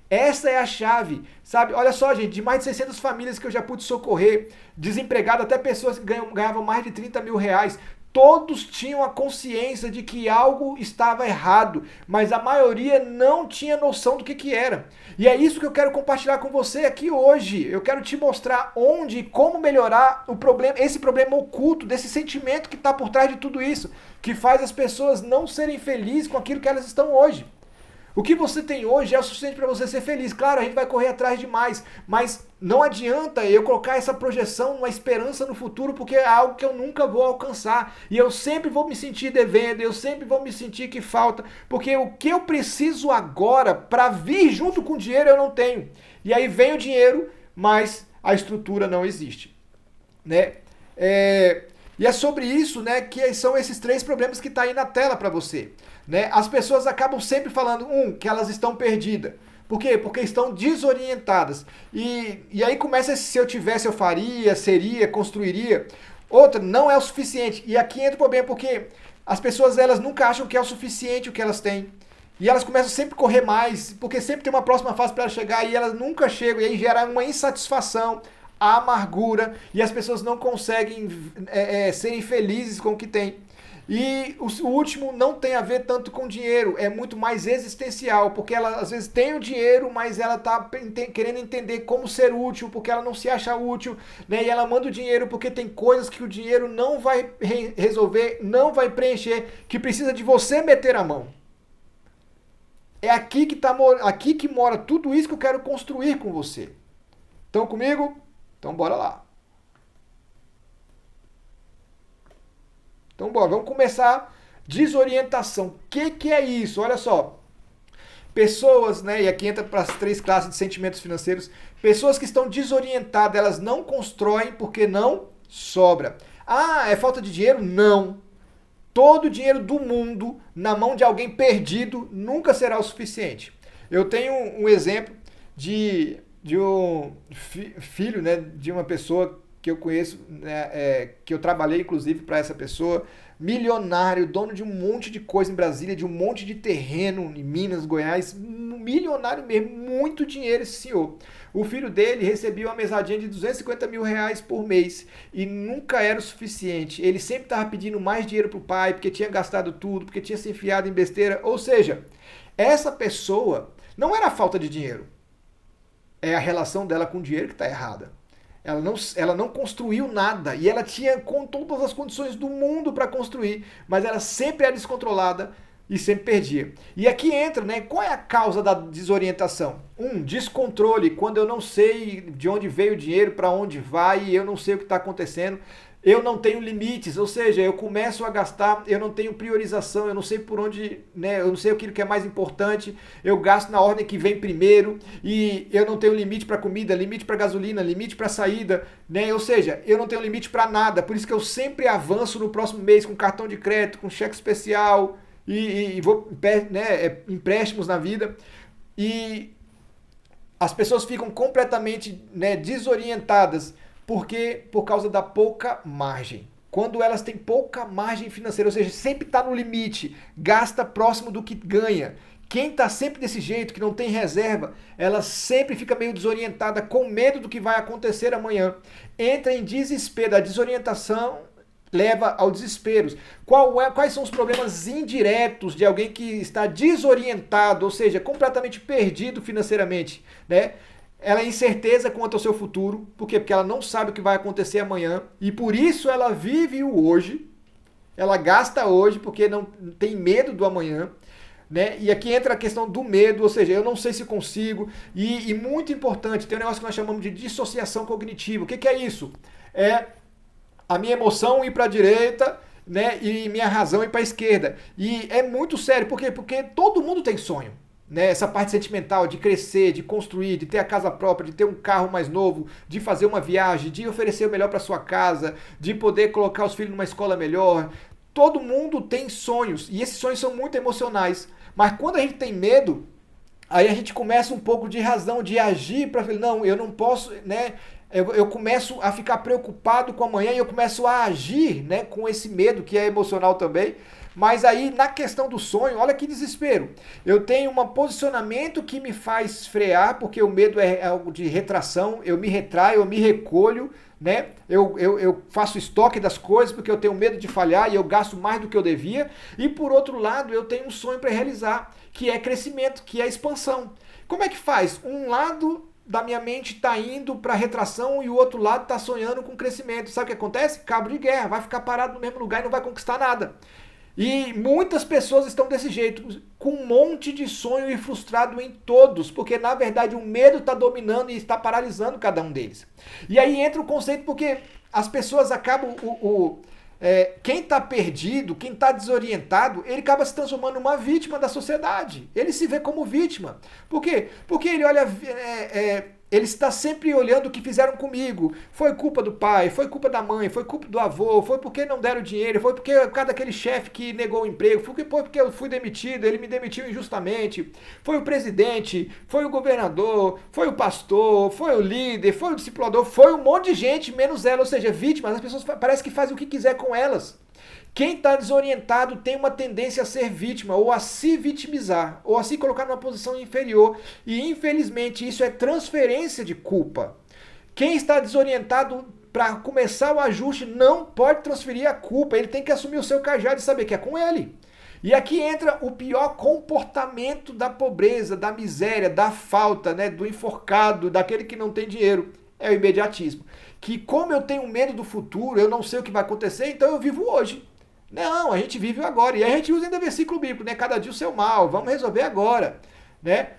Essa é a chave, sabe? Olha só, gente, de mais de 600 famílias que eu já pude socorrer, desempregado, até pessoas que ganhavam mais de 30 mil reais, todos tinham a consciência de que algo estava errado, mas a maioria não tinha noção do que era. E é isso que eu quero compartilhar com você aqui hoje. Eu quero te mostrar onde e como melhorar o problema, esse problema oculto, desse sentimento que está por trás de tudo isso, que faz as pessoas não serem felizes com aquilo que elas estão hoje. O que você tem hoje é o suficiente para você ser feliz. Claro, a gente vai correr atrás de mais, mas não adianta eu colocar essa projeção, uma esperança no futuro, porque é algo que eu nunca vou alcançar. E eu sempre vou me sentir devendo, eu sempre vou me sentir que falta, porque o que eu preciso agora para vir junto com o dinheiro eu não tenho. E aí vem o dinheiro, mas a estrutura não existe, né? E é sobre isso, né, que são esses 3 problemas que está aí na tela para você. Né? As pessoas acabam sempre falando, que elas estão perdidas. Por quê? Porque estão desorientadas. E aí começa esse se eu tivesse, eu faria, seria, construiria. Outra, não é o suficiente. E aqui entra o problema, porque as pessoas, elas nunca acham que é o suficiente o que elas têm. E elas começam sempre a correr mais, porque sempre tem uma próxima fase para elas chegar e elas nunca chegam. E aí gera uma insatisfação, a amargura, e as pessoas não conseguem serem felizes com o que têm. E o último não tem a ver tanto com dinheiro, é muito mais existencial, porque ela às vezes tem o dinheiro, mas ela está querendo entender como ser útil, porque ela não se acha útil, né? E ela manda o dinheiro porque tem coisas que o dinheiro não vai resolver, não vai preencher, que precisa de você meter a mão. É aqui que mora tudo isso que eu quero construir com você. Estão comigo? Então bora lá. Então, bora, vamos começar. Desorientação. O que é isso? Olha só. Pessoas, né, e aqui entra para as 3 classes de sentimentos financeiros, pessoas que estão desorientadas, elas não constroem porque não sobra. Ah, é falta de dinheiro? Não. Todo o dinheiro do mundo na mão de alguém perdido nunca será o suficiente. Eu tenho um exemplo de um filho, né, de uma pessoa que eu conheço, né, que eu trabalhei inclusive para essa pessoa, milionário, dono de um monte de coisa em Brasília, de um monte de terreno em Minas, Goiás, milionário mesmo, muito dinheiro esse senhor. O filho dele recebia uma mesadinha de 250 mil reais por mês e nunca era o suficiente. Ele sempre estava pedindo mais dinheiro para o pai, porque tinha gastado tudo, porque tinha se enfiado em besteira. Ou seja, essa pessoa não era a falta de dinheiro, é a relação dela com o dinheiro que está errada. Ela não construiu nada e ela tinha com todas as condições do mundo para construir, mas ela sempre era descontrolada e sempre perdia. E aqui entra, né? Qual é a causa da desorientação? Descontrole, quando eu não sei de onde veio o dinheiro, para onde vai, eu não sei o que está acontecendo. Eu não tenho limites, ou seja, eu começo a gastar, eu não tenho priorização, eu não sei por onde, né, eu não sei aquilo que é mais importante, eu gasto na ordem que vem primeiro e eu não tenho limite para comida, limite para gasolina, limite para saída, né? Ou seja, eu não tenho limite para nada, por isso que eu sempre avanço no próximo mês com cartão de crédito, com cheque especial e vou, né, empréstimos na vida. E as pessoas ficam completamente, né, desorientadas. Por quê? Por causa da pouca margem. Quando elas têm pouca margem financeira, ou seja, sempre está no limite, gasta próximo do que ganha. Quem está sempre desse jeito, que não tem reserva, ela sempre fica meio desorientada, com medo do que vai acontecer amanhã. Entra em desespero. A desorientação leva ao desespero. Quais são os problemas indiretos de alguém que está desorientado, ou seja, completamente perdido financeiramente, né? Ela é incerteza quanto ao seu futuro. Por quê? Porque ela não sabe o que vai acontecer amanhã e por isso ela vive o hoje. Ela gasta hoje porque não tem medo do amanhã. Né? E aqui entra a questão do medo, ou seja, eu não sei se consigo. E muito importante, tem um negócio que nós chamamos de dissociação cognitiva. O que é isso? É a minha emoção ir para a direita, né, e minha razão ir para a esquerda. E é muito sério, por quê? Porque todo mundo tem sonho. Né, essa parte sentimental de crescer, de construir, de ter a casa própria, de ter um carro mais novo, de fazer uma viagem, de oferecer o melhor para sua casa, de poder colocar os filhos numa escola melhor. Todo mundo tem sonhos e esses sonhos são muito emocionais. Mas quando a gente tem medo, aí a gente começa um pouco de razão de agir para falar, não, eu não posso, né? Eu começo a ficar preocupado com amanhã e eu começo a agir, né, com esse medo que é emocional também. Mas aí, na questão do sonho, olha que desespero. Eu tenho um posicionamento que me faz frear, porque o medo é algo de retração, eu me retraio, eu me recolho, né? Eu faço estoque das coisas porque eu tenho medo de falhar e eu gasto mais do que eu devia. E por outro lado, eu tenho um sonho para realizar, que é crescimento, que é expansão. Como é que faz? Um lado da minha mente está indo para retração e o outro lado está sonhando com crescimento. Sabe o que acontece? Cabo de guerra, vai ficar parado no mesmo lugar e não vai conquistar nada. E muitas pessoas estão desse jeito, com um monte de sonho e frustrado em todos, porque na verdade o medo está dominando e está paralisando cada um deles. E aí entra o conceito, porque as pessoas acabam, quem está perdido, quem está desorientado, ele acaba se transformando numa vítima da sociedade. Ele se vê como vítima. Por quê? Porque ele olha... ele está sempre olhando o que fizeram comigo. Foi culpa do pai, foi culpa da mãe, foi culpa do avô, foi porque não deram dinheiro, foi porque por causa daquele chefe que negou o emprego, foi porque eu fui demitido, ele me demitiu injustamente, foi o presidente, foi o governador, foi o pastor, foi o líder, foi o discipulador, foi um monte de gente, menos ela, ou seja, vítimas. As pessoas parece que fazem o que quiser com elas. Quem está desorientado tem uma tendência a ser vítima, ou a se vitimizar, ou a se colocar numa posição inferior. E infelizmente isso é transferência de culpa. Quem está desorientado, para começar o ajuste, não pode transferir a culpa. Ele tem que assumir o seu cajado e saber que é com ele. E aqui entra o pior comportamento da pobreza, da miséria, da falta, né, do enforcado, daquele que não tem dinheiro. É o imediatismo. Que como eu tenho medo do futuro, eu não sei o que vai acontecer, então eu vivo hoje. Não, a gente vive agora. E aí a gente usa ainda versículo bíblico, né? Cada dia o seu mal, vamos resolver agora, né?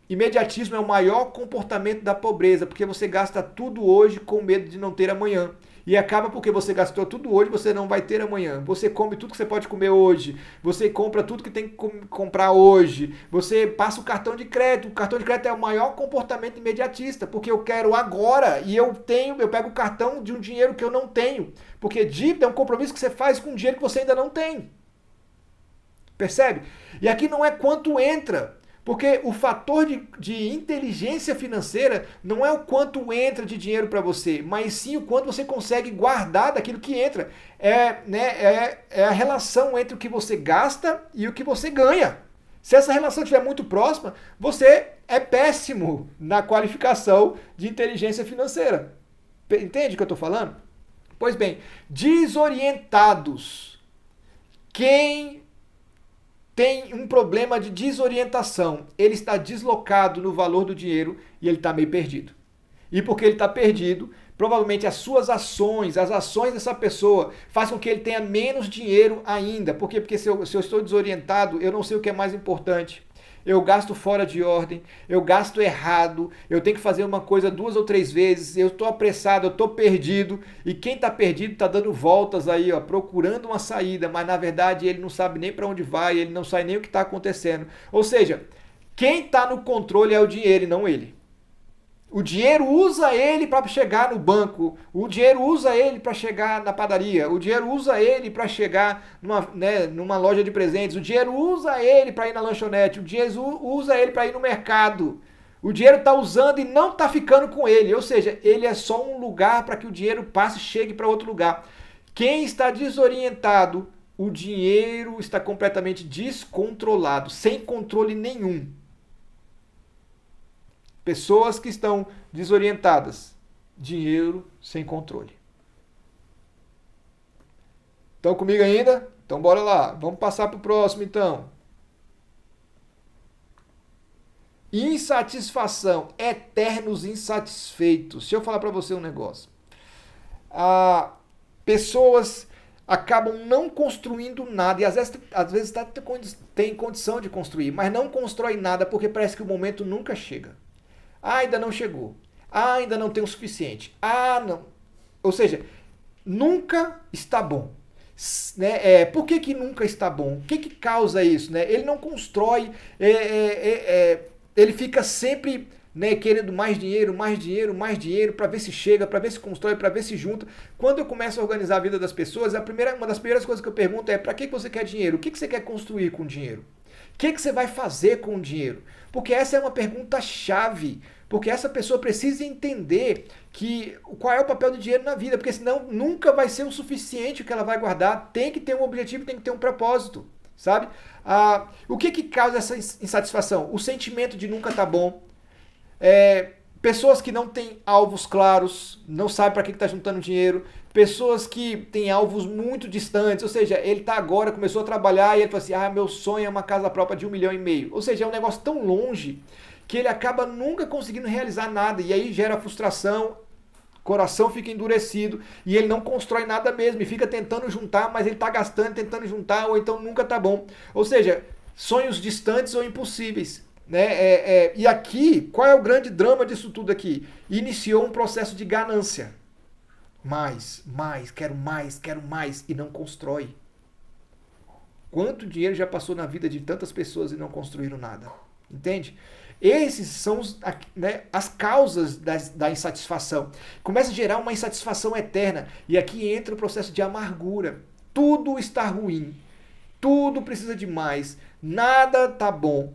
Imediatismo é o maior comportamento da pobreza, porque você gasta tudo hoje com medo de não ter amanhã. E acaba porque você gastou tudo hoje, você não vai ter amanhã. Você come tudo que você pode comer hoje. Você compra tudo que tem que comprar hoje. Você passa o cartão de crédito. O cartão de crédito é o maior comportamento imediatista, porque eu quero agora e eu pego o cartão de um dinheiro que eu não tenho. Porque dívida é um compromisso que você faz com um dinheiro que você ainda não tem. Percebe? E aqui não é quanto entra. Porque o fator de inteligência financeira não é o quanto entra de dinheiro para você, mas sim o quanto você consegue guardar daquilo que entra. É a relação entre o que você gasta e o que você ganha. Se essa relação estiver muito próxima, você é péssimo na qualificação de inteligência financeira. Entende o que eu estou falando? Pois bem, desorientados. Quem tem um problema de desorientação, ele está deslocado no valor do dinheiro e ele está meio perdido. E porque ele está perdido, provavelmente as suas ações, as ações dessa pessoa, fazem com que ele tenha menos dinheiro ainda. Por quê? Porque se eu estou desorientado, eu não sei o que é mais importante. Eu gasto fora de ordem, eu gasto errado, eu tenho que fazer uma coisa 2 ou 3 vezes, eu estou apressado, eu estou perdido, e quem está perdido está dando voltas aí, ó, procurando uma saída, mas na verdade ele não sabe nem para onde vai, ele não sabe nem o que está acontecendo. Ou seja, quem está no controle é o dinheiro e não ele. O dinheiro usa ele para chegar no banco, o dinheiro usa ele para chegar na padaria, o dinheiro usa ele para chegar numa loja de presentes, o dinheiro usa ele para ir na lanchonete, o dinheiro usa ele para ir no mercado. O dinheiro está usando e não está ficando com ele, ou seja, ele é só um lugar para que o dinheiro passe e chegue para outro lugar. Quem está desorientado, o dinheiro está completamente descontrolado, sem controle nenhum. Pessoas que estão desorientadas, dinheiro sem controle. Estão comigo ainda? Então bora lá, vamos passar para o próximo então. Insatisfação, eternos insatisfeitos. Se eu falar para você um negócio, pessoas acabam não construindo nada e às vezes tem condição de construir, mas não constrói nada porque parece que o momento nunca chega. Ainda não chegou. Ainda não tem o suficiente. Não. Ou seja, nunca está bom. Né? Por que nunca está bom? O que causa isso? Né? Ele não constrói, ele fica sempre, né, querendo mais dinheiro para ver se chega, para ver se constrói, para ver se junta. Quando eu começo a organizar a vida das pessoas, uma das primeiras coisas que eu pergunto é: para que você quer dinheiro? O que você quer construir com o dinheiro? O que você vai fazer com o dinheiro? Porque essa é uma pergunta-chave. Porque essa pessoa precisa entender qual é o papel do dinheiro na vida. Porque senão nunca vai ser o suficiente o que ela vai guardar. Tem que ter um objetivo, tem que ter um propósito. Sabe? O que causa essa insatisfação? O sentimento de nunca tá bom. Pessoas que não têm alvos claros, não sabem para que está juntando dinheiro. Pessoas que têm alvos muito distantes, ou seja, ele tá agora, começou a trabalhar e ele fala assim: meu sonho é uma casa própria de 1,5 milhão. Ou seja, é um negócio tão longe que ele acaba nunca conseguindo realizar nada. E aí gera frustração, coração fica endurecido e ele não constrói nada mesmo. E fica tentando juntar, mas ele tá gastando, tentando juntar, ou então nunca tá bom. Ou seja, sonhos distantes ou impossíveis. Né? E aqui, qual é o grande drama disso tudo aqui? Iniciou um processo de ganância. Mais, quero mais, e não constrói. Quanto dinheiro já passou na vida de tantas pessoas e não construíram nada? Entende? Esses são as causas da insatisfação. Começa a gerar uma insatisfação eterna. E aqui entra o processo de amargura. Tudo está ruim. Tudo precisa de mais. Nada está bom.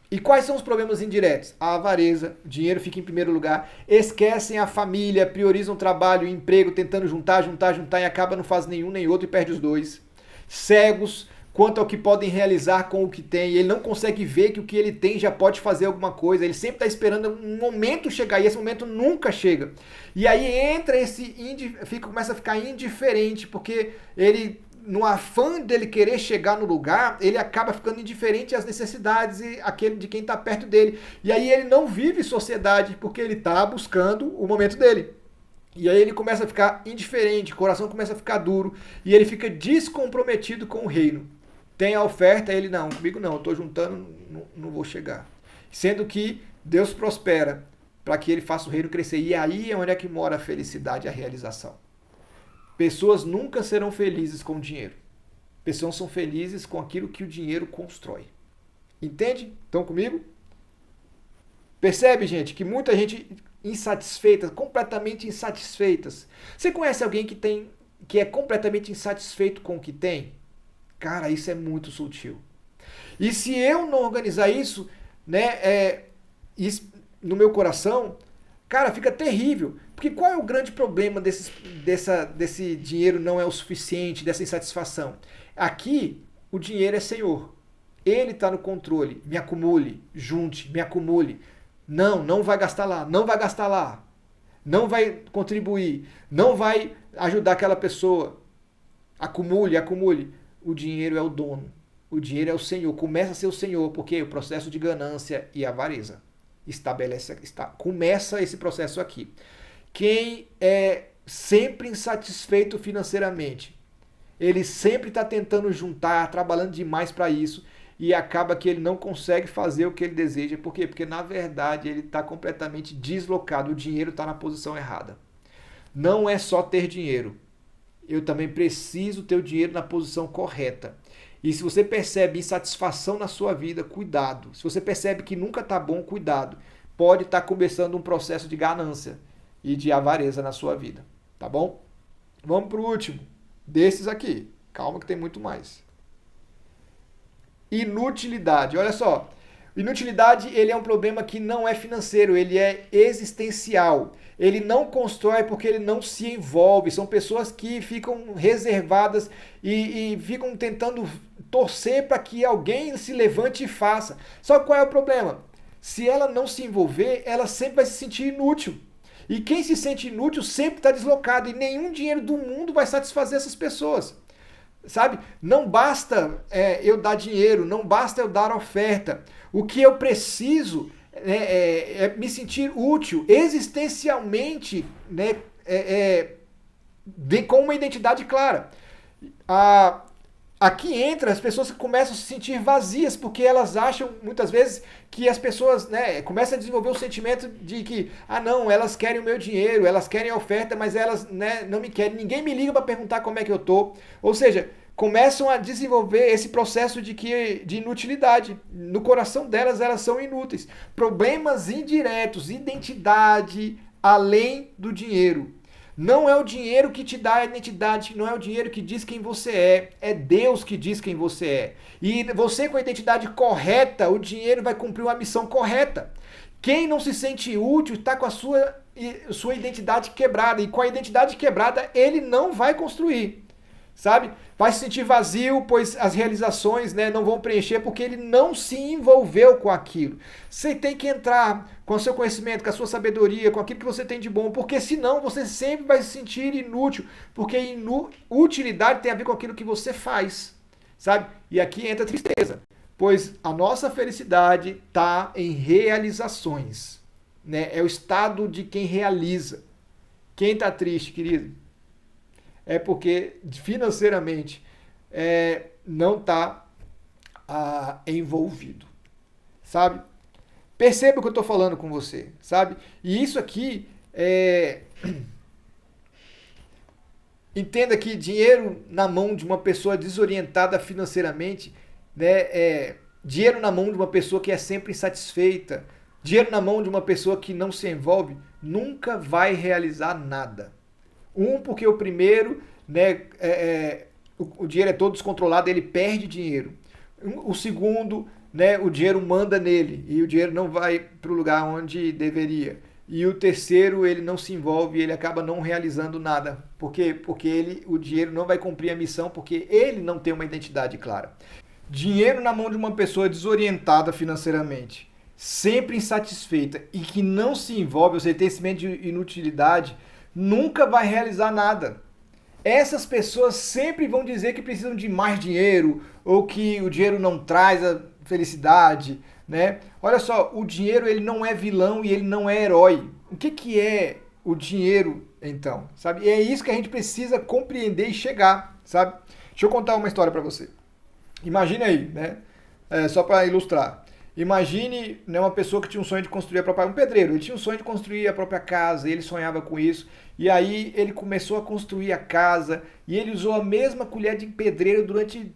E quais são os problemas indiretos? A avareza, o dinheiro fica em primeiro lugar, esquecem a família, priorizam o trabalho e emprego, tentando juntar e acaba não faz nenhum nem outro e perde os dois. Cegos quanto ao que podem realizar com o que tem, ele não consegue ver que o que ele tem já pode fazer alguma coisa, ele sempre está esperando um momento chegar e esse momento nunca chega. E aí entra começa a ficar indiferente, porque ele, no afã dele querer chegar no lugar, ele acaba ficando indiferente às necessidades de quem está perto dele. E aí ele não vive sociedade, porque ele está buscando o momento dele. E aí ele começa a ficar indiferente, o coração começa a ficar duro, e ele fica descomprometido com o reino. Tem a oferta, ele não, comigo não, eu estou juntando, não vou chegar. Sendo que Deus prospera para que ele faça o reino crescer. E aí é onde é que mora a felicidade e a realização. Pessoas nunca serão felizes com dinheiro. Pessoas são felizes com aquilo que o dinheiro constrói. Entende? Estão comigo? Percebe, gente, que muita gente insatisfeita, completamente insatisfeitas. Você conhece alguém que é completamente insatisfeito com o que tem? Cara, isso é muito sutil. E se eu não organizar isso, né, no meu coração, cara, fica terrível. Porque qual é o grande problema desse dinheiro não é o suficiente, dessa insatisfação? Aqui, o dinheiro é Senhor. Ele está no controle. Me acumule, junte, me acumule. Não vai gastar lá, não vai gastar lá. Não vai contribuir, não vai ajudar aquela pessoa. Acumule. O dinheiro é o dono. O dinheiro é o Senhor. Começa a ser o Senhor, porque o processo de ganância e avareza começa esse processo aqui. Quem é sempre insatisfeito financeiramente, ele sempre está tentando juntar, trabalhando demais para isso, e acaba que ele não consegue fazer o que ele deseja. Por quê? Porque na verdade ele está completamente deslocado, o dinheiro está na posição errada. Não é só ter dinheiro. Eu também preciso ter o dinheiro na posição correta. E se você percebe insatisfação na sua vida, cuidado. Se você percebe que nunca está bom, cuidado. pode estar começando um processo de ganância e de avareza na sua vida, tá bom? Vamos para o último desses aqui. Calma que tem muito mais. Inutilidade. Olha só, inutilidade ele é um problema que não é financeiro, ele é existencial. Ele não constrói porque ele não se envolve. São pessoas que ficam reservadas e ficam tentando torcer para que alguém se levante e faça. Só que qual é o problema? Se ela não se envolver, ela sempre vai se sentir inútil. E quem se sente inútil sempre está deslocado e nenhum dinheiro do mundo vai satisfazer essas pessoas. Sabe? Não basta eu dar dinheiro, não basta eu dar oferta. O que eu preciso é me sentir útil existencialmente, né, com uma identidade clara. Aqui entra as pessoas que começam a se sentir vazias, porque elas acham muitas vezes que as pessoas, né, começam a desenvolver o sentimento de que, não, elas querem o meu dinheiro, elas querem a oferta, mas elas, né, não me querem, ninguém me liga para perguntar como é que eu tô. Ou seja, começam a desenvolver esse processo de inutilidade. No coração delas, elas são inúteis. Problemas indiretos, identidade além do dinheiro. Não é o dinheiro que te dá a identidade, não é o dinheiro que diz quem você é Deus que diz quem você é. E você com a identidade correta, o dinheiro vai cumprir uma missão correta. Quem não se sente útil está com a sua identidade quebrada, e com a identidade quebrada ele não vai construir. Sabe? Vai se sentir vazio, pois as realizações, né, não vão preencher porque ele não se envolveu com aquilo. Você tem que entrar com o seu conhecimento, com a sua sabedoria, com aquilo que você tem de bom, porque senão você sempre vai se sentir inútil, porque utilidade tem a ver com aquilo que você faz, sabe? E aqui entra a tristeza, pois a nossa felicidade está em realizações, né? É o estado de quem realiza. Quem está triste, querido? É porque financeiramente não está envolvido, sabe? Perceba o que eu estou falando com você, sabe? E isso aqui entenda que dinheiro na mão de uma pessoa desorientada financeiramente, né, dinheiro na mão de uma pessoa que é sempre insatisfeita, dinheiro na mão de uma pessoa que não se envolve, nunca vai realizar nada. Porque o primeiro, né, o dinheiro é todo descontrolado, ele perde dinheiro. O segundo, né, o dinheiro manda nele e o dinheiro não vai para o lugar onde deveria. E o terceiro, ele não se envolve, ele acaba não realizando nada. Por quê? Porque o dinheiro não vai cumprir a missão, porque ele não tem uma identidade clara. Dinheiro na mão de uma pessoa desorientada financeiramente, sempre insatisfeita e que não se envolve, ou seja, tem esse sentimento de inutilidade, nunca vai realizar nada. Essas pessoas sempre vão dizer que precisam de mais dinheiro ou que o dinheiro não traz a felicidade, né? Olha só, o dinheiro ele não é vilão e ele não é herói. O que é o dinheiro então, sabe? E é isso que a gente precisa compreender e chegar, sabe? Deixa eu contar uma história para você. Imagine aí, né? Só para ilustrar. Imagine, né, uma pessoa que tinha um sonho de construir a própria... Um pedreiro, ele tinha um sonho de construir a própria casa, ele sonhava com isso, e aí ele começou a construir a casa, e ele usou a mesma colher de pedreiro durante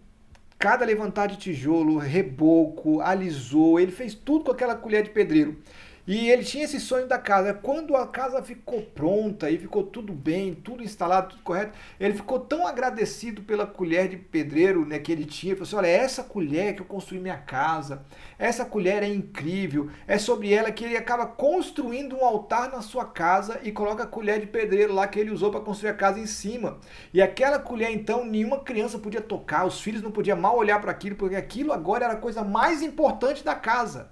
cada levantar de tijolo, reboco, alisou, ele fez tudo com aquela colher de pedreiro. E ele tinha esse sonho da casa. Quando a casa ficou pronta e ficou tudo bem, tudo instalado, tudo correto, ele ficou tão agradecido pela colher de pedreiro, né, que ele tinha. Ele falou assim, olha, essa colher que eu construí minha casa, essa colher é incrível, é sobre ela que ele acaba construindo um altar na sua casa e coloca a colher de pedreiro lá que ele usou para construir a casa em cima. E aquela colher, então, nenhuma criança podia tocar, os filhos não podiam mal olhar para aquilo, porque aquilo agora era a coisa mais importante da casa.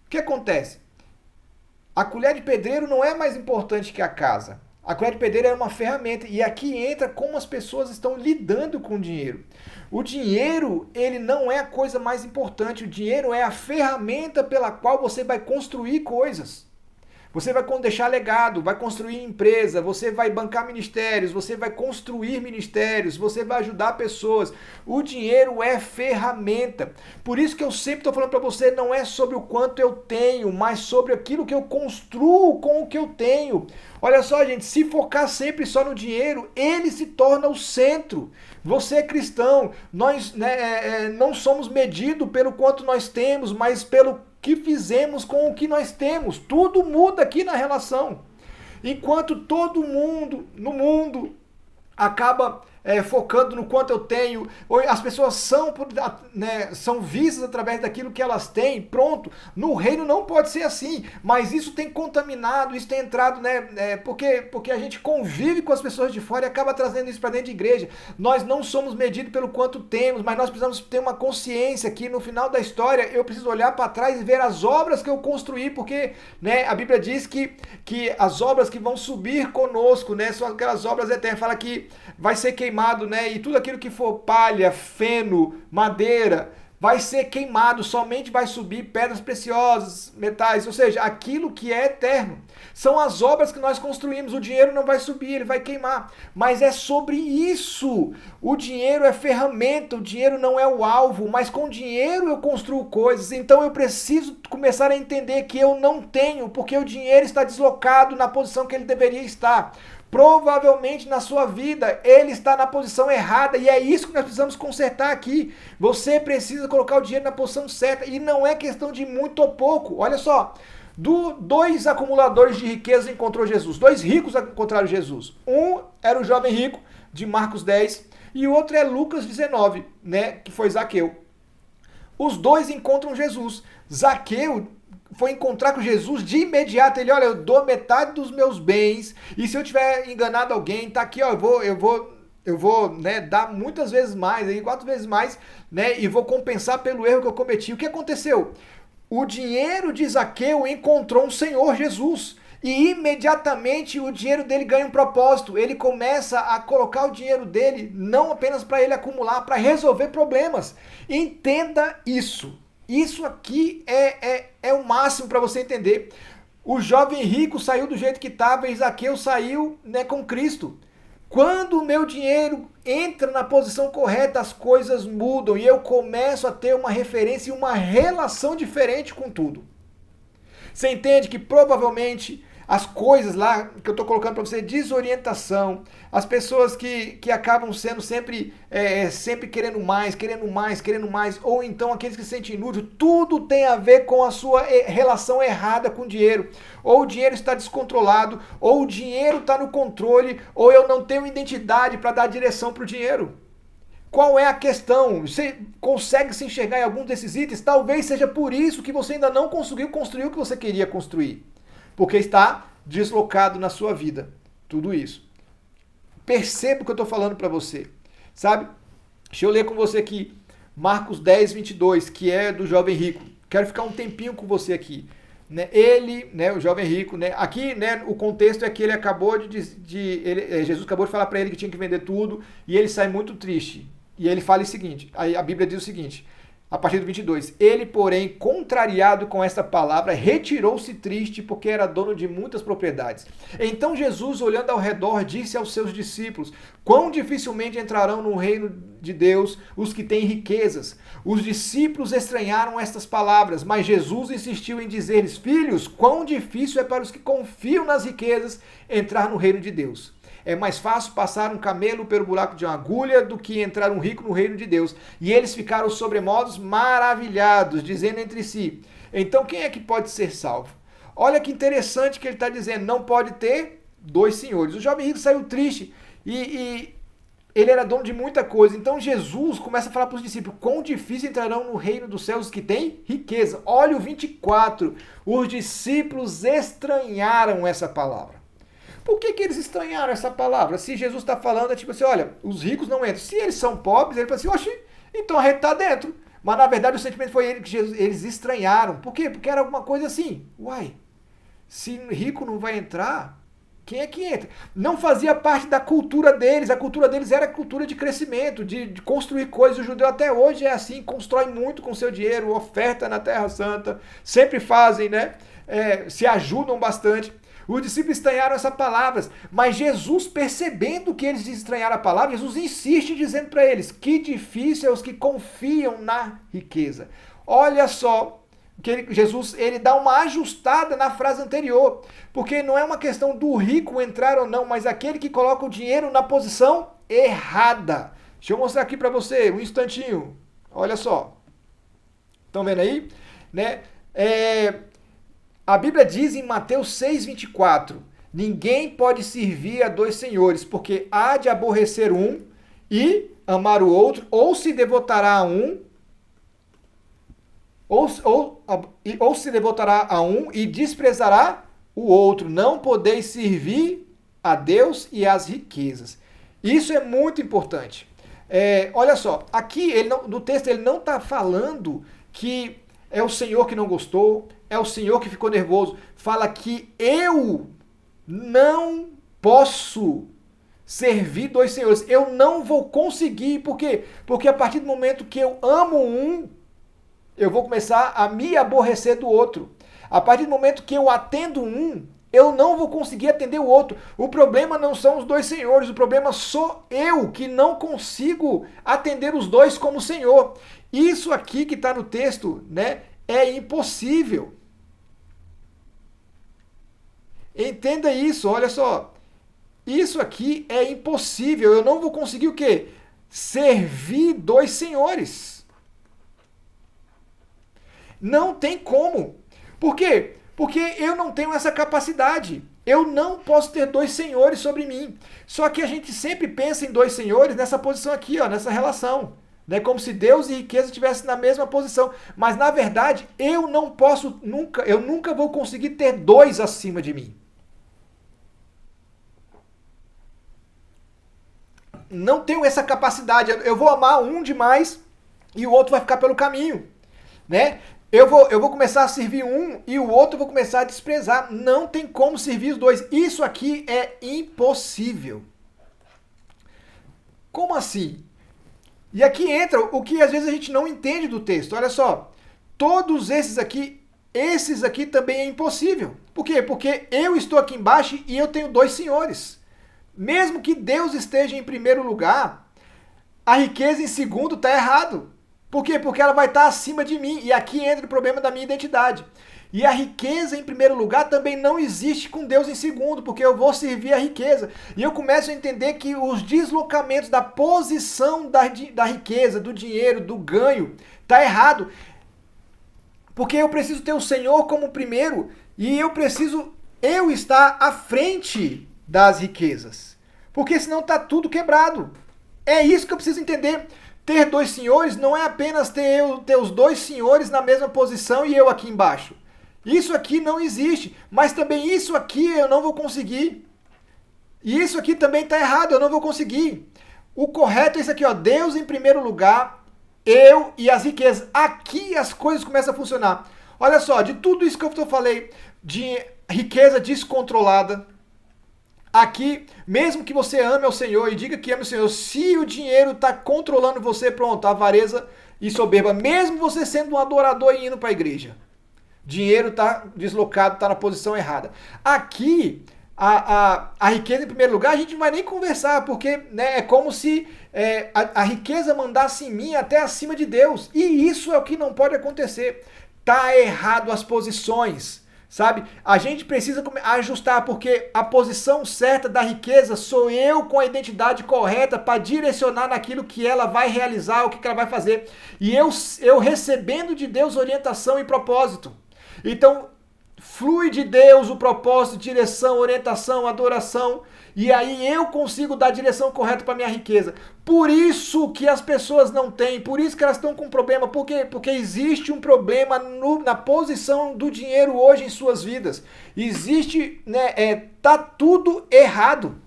O que acontece? A colher de pedreiro não é mais importante que a casa. A colher de pedreiro é uma ferramenta. E aqui entra como as pessoas estão lidando com o dinheiro. O dinheiro, ele não é a coisa mais importante. O dinheiro é a ferramenta pela qual você vai construir coisas. Você vai deixar legado, vai construir empresa, você vai bancar ministérios, você vai construir ministérios, você vai ajudar pessoas. O dinheiro é ferramenta. Por isso que eu sempre estou falando para você, não é sobre o quanto eu tenho, mas sobre aquilo que eu construo com o que eu tenho. Olha só, gente, se focar sempre só no dinheiro, ele se torna o centro. Você é cristão, nós não somos medidos pelo quanto nós temos, mas pelo que fizemos com o que nós temos. Tudo muda aqui na relação. Enquanto todo mundo no mundo acaba focando no quanto eu tenho, ou as pessoas são, né, são vistas através daquilo que elas têm, pronto. No reino não pode ser assim, mas isso tem contaminado, isso tem entrado, né, porque a gente convive com as pessoas de fora e acaba trazendo isso para dentro de igreja. Nós não somos medidos pelo quanto temos, mas nós precisamos ter uma consciência que no final da história eu preciso olhar para trás e ver as obras que eu construí, porque, né, a Bíblia diz que as obras que vão subir conosco, né, são aquelas obras eternas. Fala que vai ser queimado, né? E tudo aquilo que for palha, feno, madeira, vai ser queimado, somente vai subir pedras preciosas, metais, ou seja, aquilo que é eterno. São as obras que nós construímos, o dinheiro não vai subir, ele vai queimar. Mas é sobre isso. O dinheiro é ferramenta, o dinheiro não é o alvo, mas com dinheiro eu construo coisas. Então eu preciso começar a entender que eu não tenho, porque o dinheiro está deslocado na posição que ele deveria estar. Provavelmente na sua vida ele está na posição errada e é isso que nós precisamos consertar aqui. Você precisa colocar o dinheiro na posição certa e não é questão de muito ou pouco. Olha só, dois acumuladores de riqueza encontrou Jesus, dois ricos encontraram Jesus. Um era o jovem rico de Marcos 10 e o outro é Lucas 19, né, que foi Zaqueu. Os dois encontram Jesus. Zaqueu foi encontrar com Jesus de imediato. Ele, olha, eu dou metade dos meus bens e se eu tiver enganado alguém, tá aqui, ó, eu vou, né, dar muitas vezes mais, 4 vezes mais, né, e vou compensar pelo erro que eu cometi. O que aconteceu? O dinheiro de Zaqueu encontrou um Senhor Jesus e imediatamente o dinheiro dele ganha um propósito. Ele começa a colocar o dinheiro dele não apenas para ele acumular, para resolver problemas. Entenda isso. Isso aqui é o máximo para você entender. O jovem rico saiu do jeito que estava e Zaqueu saiu, né, com Cristo. Quando o meu dinheiro entra na posição correta, as coisas mudam e eu começo a ter uma referência e uma relação diferente com tudo. Você entende que provavelmente as coisas lá que eu estou colocando para você, desorientação, as pessoas que acabam sendo sempre querendo mais, ou então aqueles que se sentem inúteis, tudo tem a ver com a sua relação errada com o dinheiro. Ou o dinheiro está descontrolado, ou o dinheiro está no controle, ou eu não tenho identidade para dar direção para o dinheiro. Qual é a questão? Você consegue se enxergar em algum desses itens? Talvez seja por isso que você ainda não conseguiu construir o que você queria construir. Porque está deslocado na sua vida. Tudo isso. Perceba o que eu estou falando para você. Sabe? Deixa eu ler com você aqui. Marcos 10, 22, que é do jovem rico. Quero ficar um tempinho com você aqui. Né? Ele, né, o jovem rico, né? Aqui, né, o contexto é que ele acabou Jesus acabou de falar para ele que tinha que vender tudo e ele sai muito triste. E ele fala o seguinte, a Bíblia diz o seguinte, a partir do 22, ele, porém, contrariado com esta palavra, retirou-se triste porque era dono de muitas propriedades. Então Jesus, olhando ao redor, disse aos seus discípulos, quão dificilmente entrarão no reino de Deus os que têm riquezas. Os discípulos estranharam estas palavras, mas Jesus insistiu em dizer-lhes, filhos, quão difícil é para os que confiam nas riquezas entrar no reino de Deus. É mais fácil passar um camelo pelo buraco de uma agulha do que entrar um rico no reino de Deus. E eles ficaram sobremodos maravilhados, dizendo entre si, então quem é que pode ser salvo? Olha que interessante que ele está dizendo, não pode ter dois senhores. O jovem rico saiu triste e ele era dono de muita coisa. Então Jesus começa a falar para os discípulos, quão difícil entrarão no reino dos céus os que têm riqueza. Olha o 24, os discípulos estranharam essa palavra. Por que eles estranharam essa palavra? Se Jesus está falando, é tipo assim, olha, os ricos não entram. Se eles são pobres, ele fala assim, oxe, então a gente está dentro. Mas na verdade o sentimento foi eles estranharam. Por quê? Porque era alguma coisa assim, uai, se rico não vai entrar, quem é que entra? Não fazia parte da cultura deles, a cultura deles era a cultura de crescimento, de construir coisas. O judeu até hoje é assim, constrói muito com seu dinheiro, oferta na Terra Santa, sempre fazem, né? Se ajudam bastante. Os discípulos estranharam essas palavras, mas Jesus, percebendo que eles estranharam a palavra, Jesus insiste dizendo para eles, que difícil é os que confiam na riqueza. Olha só, que Jesus ele dá uma ajustada na frase anterior, porque não é uma questão do rico entrar ou não, mas aquele que coloca o dinheiro na posição errada. Deixa eu mostrar aqui para você, um instantinho. Olha só. Estão vendo aí? Né? A Bíblia diz em Mateus 6,24: ninguém pode servir a dois senhores, porque há de aborrecer um e amar o outro, ou se devotará a um, ou se devotará a um e desprezará o outro. Não podeis servir a Deus e às riquezas. Isso é muito importante. Olha só, aqui no texto ele não está falando que é o Senhor que não gostou, é o Senhor que ficou nervoso. Fala que eu não posso servir dois senhores. Eu não vou conseguir. Por quê? Porque a partir do momento que eu amo um, eu vou começar a me aborrecer do outro. A partir do momento que eu atendo um, eu não vou conseguir atender o outro. O problema não são os dois senhores, o problema sou eu que não consigo atender os dois como Senhor. Isso aqui que está no texto, né, é impossível. Entenda isso, olha só. Isso aqui é impossível. Eu não vou conseguir o quê? Servir dois senhores. Não tem como. Por quê? Porque eu não tenho essa capacidade. Eu não posso ter dois senhores sobre mim. Só que a gente sempre pensa em dois senhores nessa posição aqui, ó, nessa relação. Né? Como se Deus e riqueza estivessem na mesma posição. Mas na verdade, eu não posso nunca, eu nunca vou conseguir ter dois acima de mim. Não tenho essa capacidade. Eu vou amar um demais e o outro vai ficar pelo caminho, né? Eu vou começar a servir um e o outro eu vou começar a desprezar. Não tem como servir os dois. Isso aqui é impossível. Como assim? E aqui entra o que às vezes a gente não entende do texto. Olha só, todos esses aqui também é impossível. Por quê? Porque eu estou aqui embaixo e eu tenho dois senhores. Mesmo que Deus esteja em primeiro lugar, a riqueza em segundo está errado. Por quê? Porque ela vai estar acima de mim. E aqui entra o problema da minha identidade. E a riqueza em primeiro lugar também não existe com Deus em segundo, porque eu vou servir a riqueza. E eu começo a entender que os deslocamentos da posição da riqueza, do dinheiro, do ganho, está errado. Porque eu preciso ter o Senhor como primeiro e eu preciso estar à frente das riquezas. Porque senão está tudo quebrado. É isso que eu preciso entender. Ter dois senhores não é apenas ter os dois senhores na mesma posição e eu aqui embaixo. Isso aqui não existe. Mas também isso aqui eu não vou conseguir. E isso aqui também está errado, eu não vou conseguir. O correto é isso aqui, ó. Deus em primeiro lugar, eu e as riquezas. Aqui as coisas começam a funcionar. Olha só, de tudo isso que eu falei, de riqueza descontrolada, aqui, mesmo que você ame ao Senhor e diga que ama o Senhor, se o dinheiro está controlando você, pronto, avareza e soberba, mesmo você sendo um adorador e indo para a igreja, dinheiro está deslocado, está na posição errada. Aqui, a riqueza em primeiro lugar, a gente não vai nem conversar, porque né, é como se a riqueza mandasse em mim até acima de Deus. E isso é o que não pode acontecer. Está errado as posições. Sabe? A gente precisa ajustar, porque a posição certa da riqueza sou eu com a identidade correta para direcionar naquilo que ela vai realizar, o que ela vai fazer. E eu recebendo de Deus orientação e propósito. Então, flui de Deus o propósito, direção, orientação, adoração. E aí eu consigo dar a direção correta para minha riqueza. Por isso que as pessoas não têm, por isso que elas estão com problema. Por quê? Porque existe um problema na posição do dinheiro hoje em suas vidas. Existe, né, tá tudo errado.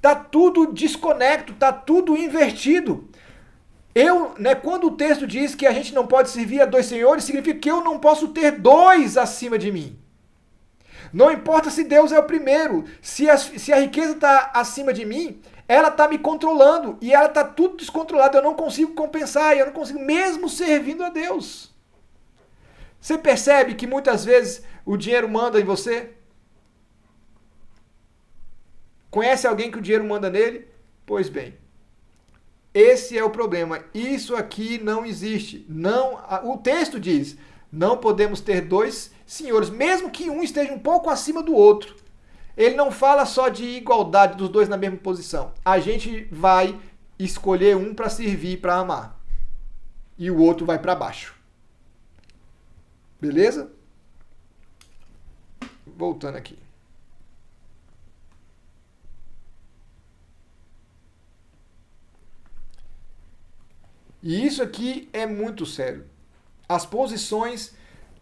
Tá tudo desconecto, tá tudo invertido. Quando o texto diz que a gente não pode servir a dois senhores, significa que eu não posso ter dois acima de mim. Não importa se Deus é o primeiro, se a riqueza está acima de mim, ela está me controlando e ela está tudo descontrolado, eu não consigo compensar, eu não consigo mesmo servindo a Deus. Você percebe que muitas vezes o dinheiro manda em você? Conhece alguém que o dinheiro manda nele? Pois bem, esse é o problema. Isso aqui não existe. Não, o texto diz, não podemos ter dois senhores, mesmo que um esteja um pouco acima do outro. Ele não fala só de igualdade dos dois na mesma posição. A gente vai escolher um para servir, para amar. E o outro vai para baixo. Beleza? Voltando aqui. E isso aqui é muito sério. As posições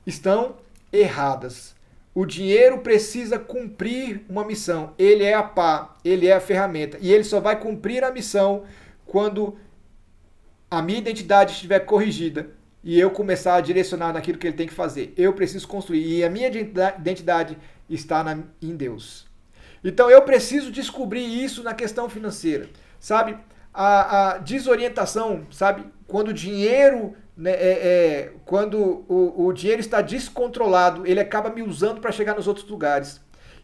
estão erradas. O dinheiro precisa cumprir uma missão. Ele é a pá, ele é a ferramenta. E ele só vai cumprir a missão quando a minha identidade estiver corrigida e eu começar a direcionar naquilo que ele tem que fazer. Eu preciso construir. E a minha identidade está em Deus. Então eu preciso descobrir isso na questão financeira. Sabe? A desorientação, sabe? Quando o dinheiro, né, quando o dinheiro está descontrolado, ele acaba me usando para chegar nos outros lugares.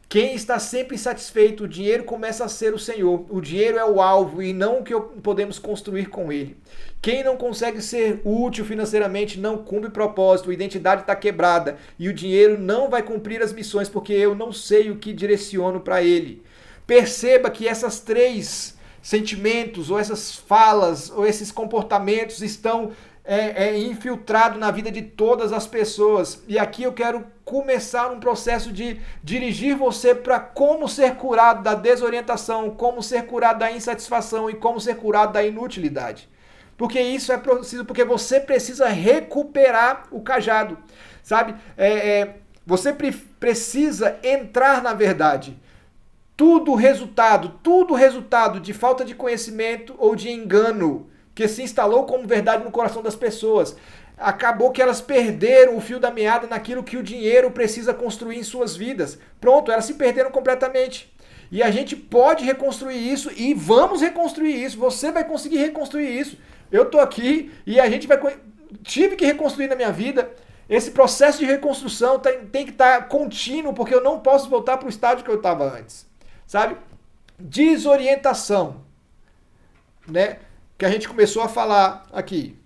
Quem está sempre insatisfeito, o dinheiro começa a ser o Senhor. O dinheiro é o alvo e não o que podemos construir com ele. Quem não consegue ser útil financeiramente não cumpre propósito, a identidade está quebrada e o dinheiro não vai cumprir as missões porque eu não sei o que direciono para ele. Perceba que essas três sentimentos, ou essas falas, ou esses comportamentos estão infiltrados na vida de todas as pessoas. E aqui eu quero começar um processo de dirigir você para como ser curado da desorientação, como ser curado da insatisfação e como ser curado da inutilidade. Porque isso é preciso, porque você precisa recuperar o cajado, sabe? Você precisa entrar na verdade. Tudo resultado de falta de conhecimento ou de engano que se instalou como verdade no coração das pessoas. Acabou que elas perderam o fio da meada naquilo que o dinheiro precisa construir em suas vidas. Pronto, elas se perderam completamente. E a gente pode reconstruir isso e vamos reconstruir isso. Você vai conseguir reconstruir isso. Eu estou aqui e a gente vai... Tive que reconstruir na minha vida. Esse processo de reconstrução tem que estar contínuo, porque eu não posso voltar para o estágio que eu estava antes. Sabe? Desorientação, né? Que a gente começou a falar aqui.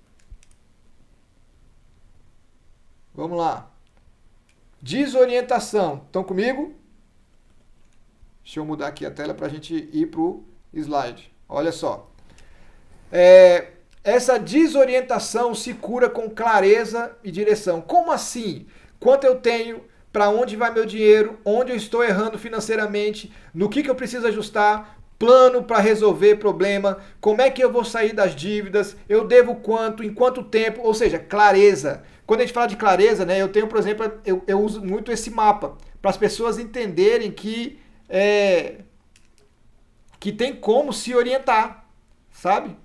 Vamos lá. Desorientação. Estão comigo? Deixa eu mudar aqui a tela para a gente ir para o slide. Olha só. Essa desorientação se cura com clareza e direção. Como assim? Quanto eu tenho? Para onde vai meu dinheiro, onde eu estou errando financeiramente, no que eu preciso ajustar, plano para resolver problema, como é que eu vou sair das dívidas, eu devo quanto, em quanto tempo, ou seja, clareza. Quando a gente fala de clareza, né, eu tenho, por exemplo, eu uso muito esse mapa, para as pessoas entenderem que tem como se orientar, sabe?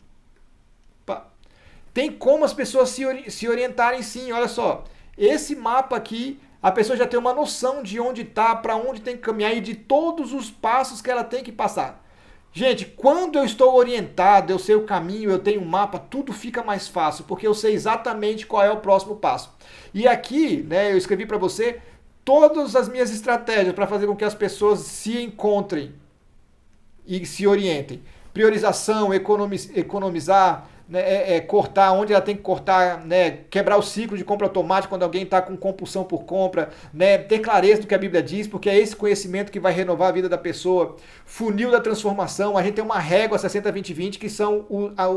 Tem como as pessoas se orientarem sim, olha só, esse mapa aqui, a pessoa já tem uma noção de onde está, para onde tem que caminhar e de todos os passos que ela tem que passar. Gente, quando eu estou orientado, eu sei o caminho, eu tenho um mapa, tudo fica mais fácil, porque eu sei exatamente qual é o próximo passo. E aqui, né, eu escrevi para você todas as minhas estratégias para fazer com que as pessoas se encontrem e se orientem. Priorização, economizar, né, cortar onde ela tem que cortar, né, quebrar o ciclo de compra automática quando alguém está com compulsão por compra, né, ter clareza do que a Bíblia diz, porque é esse conhecimento que vai renovar a vida da pessoa. Funil da transformação, a gente tem uma régua 60-20-20 que são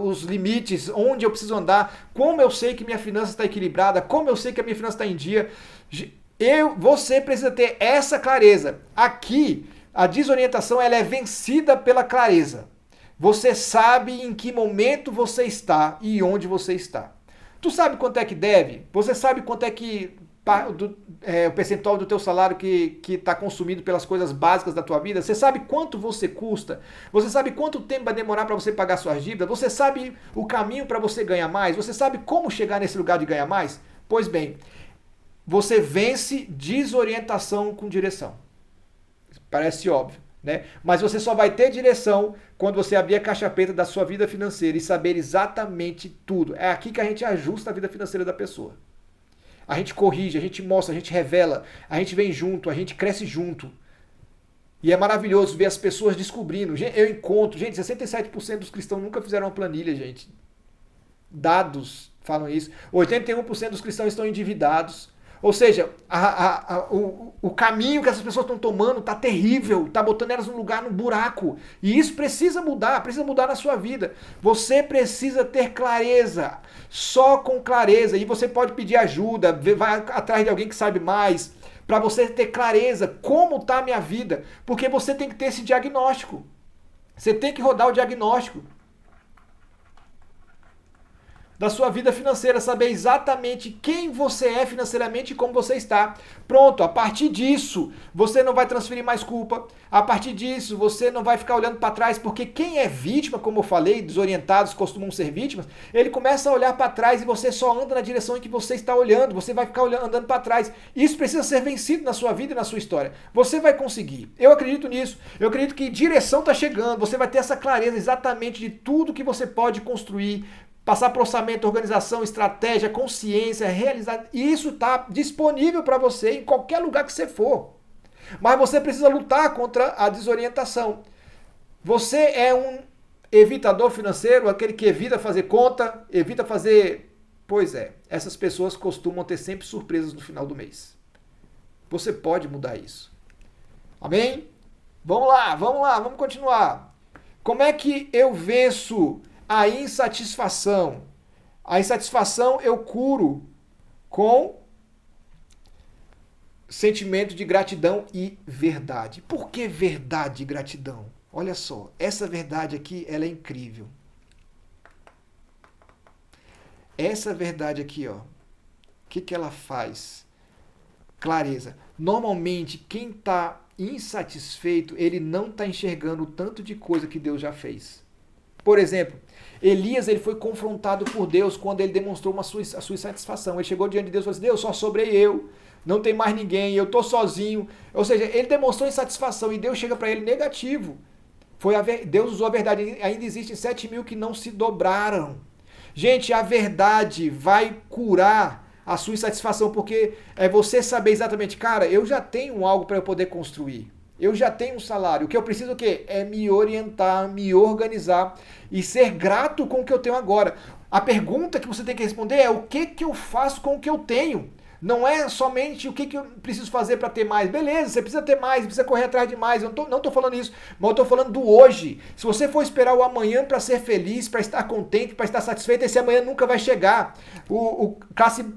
os limites, onde eu preciso andar, como eu sei que minha finança está equilibrada, como eu sei que a minha finança está em dia. Você precisa ter essa clareza. Aqui, a desorientação ela é vencida pela clareza. Você sabe em que momento você está e onde você está. Tu sabe quanto é que deve? Você sabe quanto é que o percentual do teu salário que está consumido pelas coisas básicas da tua vida? Você sabe quanto você custa? Você sabe quanto tempo vai demorar para você pagar suas dívidas? Você sabe o caminho para você ganhar mais? Você sabe como chegar nesse lugar de ganhar mais? Pois bem, você vence desorientação com direção. Parece óbvio, né? Mas você só vai ter direção quando você abrir a caixa preta da sua vida financeira e saber exatamente tudo. É aqui que a gente ajusta a vida financeira da pessoa. A gente corrige, a gente mostra, a gente revela, a gente vem junto, a gente cresce junto. E é maravilhoso ver as pessoas descobrindo. Eu encontro, gente, 67% dos cristãos nunca fizeram uma planilha, gente. Dados falam isso. 81% dos cristãos estão endividados. Ou seja, o caminho que essas pessoas estão tomando está terrível, está botando elas num lugar, num buraco. E isso precisa mudar na sua vida. Você precisa ter clareza, só com clareza. E você pode pedir ajuda, vai atrás de alguém que sabe mais, para você ter clareza como está a minha vida. Porque você tem que ter esse diagnóstico. Você tem que rodar o diagnóstico da sua vida financeira, saber exatamente quem você é financeiramente e como você está. Pronto, a partir disso, você não vai transferir mais culpa. A partir disso, você não vai ficar olhando para trás, porque quem é vítima, como eu falei, desorientados costumam ser vítimas, ele começa a olhar para trás e você só anda na direção em que você está olhando, você vai ficar andando para trás. Isso precisa ser vencido na sua vida e na sua história. Você vai conseguir. Eu acredito nisso. Eu acredito que direção está chegando, você vai ter essa clareza exatamente de tudo que você pode construir, passar por orçamento, organização, estratégia, consciência, realizar. Isso está disponível para você em qualquer lugar que você for. Mas você precisa lutar contra a desorientação. Você é um evitador financeiro, aquele que evita fazer conta, evita fazer... Pois é, essas pessoas costumam ter sempre surpresas no final do mês. Você pode mudar isso. Amém? Vamos lá, vamos continuar. Como é que eu venço a insatisfação? A insatisfação eu curo com sentimento de gratidão e verdade. Por que verdade e gratidão? Olha só, essa verdade aqui, ela é incrível. Essa verdade aqui, ó, o que ela faz? Clareza. Normalmente, quem está insatisfeito, ele não está enxergando o tanto de coisa que Deus já fez. Por exemplo, Elias, ele foi confrontado por Deus quando ele demonstrou a sua insatisfação. Ele chegou diante de Deus e falou assim: Deus, só sobrei eu, não tem mais ninguém, eu estou sozinho. Ou seja, ele demonstrou insatisfação e Deus chega para ele negativo. Deus usou a verdade. Ainda existem 7.000 que não se dobraram. Gente, a verdade vai curar a sua insatisfação, porque é você saber exatamente, cara, eu já tenho algo para eu poder construir. Eu já tenho um salário. O que eu preciso o quê? É me orientar, me organizar e ser grato com o que eu tenho agora. A pergunta que você tem que responder é o que eu faço com o que eu tenho. Não é somente o que eu preciso fazer para ter mais. Beleza, você precisa ter mais, precisa correr atrás de mais. Eu não estou falando isso, mas eu estou falando do hoje. Se você for esperar o amanhã para ser feliz, para estar contente, para estar satisfeito, esse amanhã nunca vai chegar.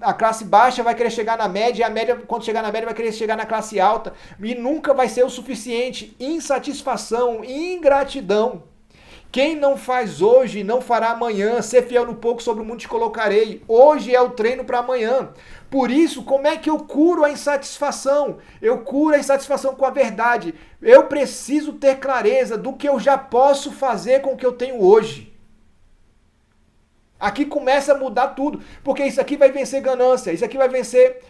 A classe baixa vai querer chegar na média, e a média, quando chegar na média, vai querer chegar na classe alta. E nunca vai ser o suficiente. Insatisfação, ingratidão. Quem não faz hoje, não fará amanhã. Ser fiel no pouco, sobre o mundo te colocarei. Hoje é o treino para amanhã. Por isso, como é que eu curo a insatisfação? Eu curo a insatisfação com a verdade. Eu preciso ter clareza do que eu já posso fazer com o que eu tenho hoje. Aqui começa a mudar tudo. Porque isso aqui vai vencer ganância. Isso aqui vai vencer...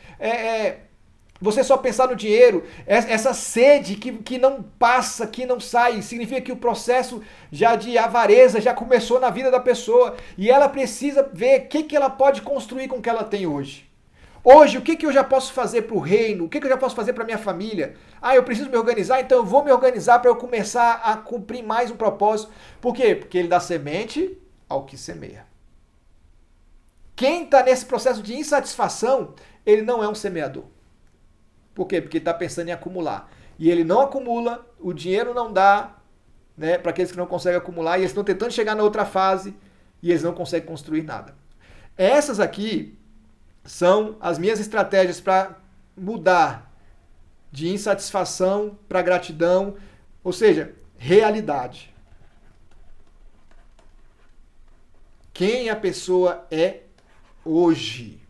Você só pensar no dinheiro, essa sede que não passa, que não sai, significa que o processo já de avareza já começou na vida da pessoa e ela precisa ver o que ela pode construir com o que ela tem hoje. Hoje, o que eu já posso fazer para o reino? O que eu já posso fazer para a minha família? Eu preciso me organizar, então eu vou me organizar para eu começar a cumprir mais um propósito. Por quê? Porque ele dá semente ao que semeia. Quem está nesse processo de insatisfação, ele não é um semeador. Por quê? Porque ele está pensando em acumular. E ele não acumula, o dinheiro não dá, né, para aqueles que não conseguem acumular, e eles estão tentando chegar na outra fase e eles não conseguem construir nada. Essas aqui são as minhas estratégias para mudar de insatisfação para gratidão, ou seja, realidade. Quem a pessoa é hoje.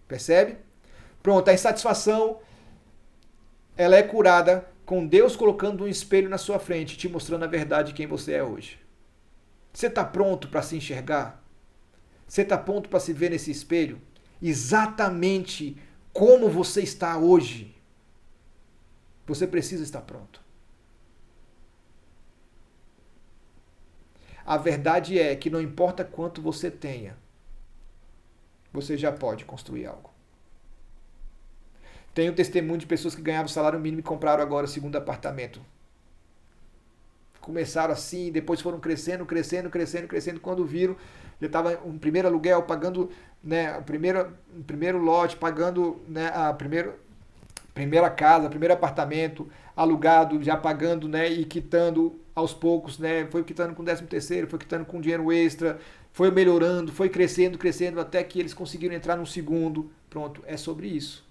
Percebe? Pronto, a insatisfação, ela é curada com Deus colocando um espelho na sua frente, te mostrando a verdade de quem você é hoje. Você está pronto para se enxergar? Você está pronto para se ver nesse espelho? Exatamente como você está hoje. Você precisa estar pronto. A verdade é que não importa quanto você tenha, você já pode construir algo. Tenho testemunho de pessoas que ganhavam salário mínimo e compraram agora o segundo apartamento. começaram assim, depois foram crescendo, crescendo, crescendo, crescendo. Quando viram, já estava um primeiro aluguel, pagando, né, o primeiro lote, pagando, né, a primeira casa, primeiro apartamento alugado, já pagando, né, e quitando aos poucos, né, foi quitando com 13º, foi quitando com dinheiro extra, foi melhorando, foi crescendo, crescendo, até que eles conseguiram entrar no segundo. Pronto, é sobre isso.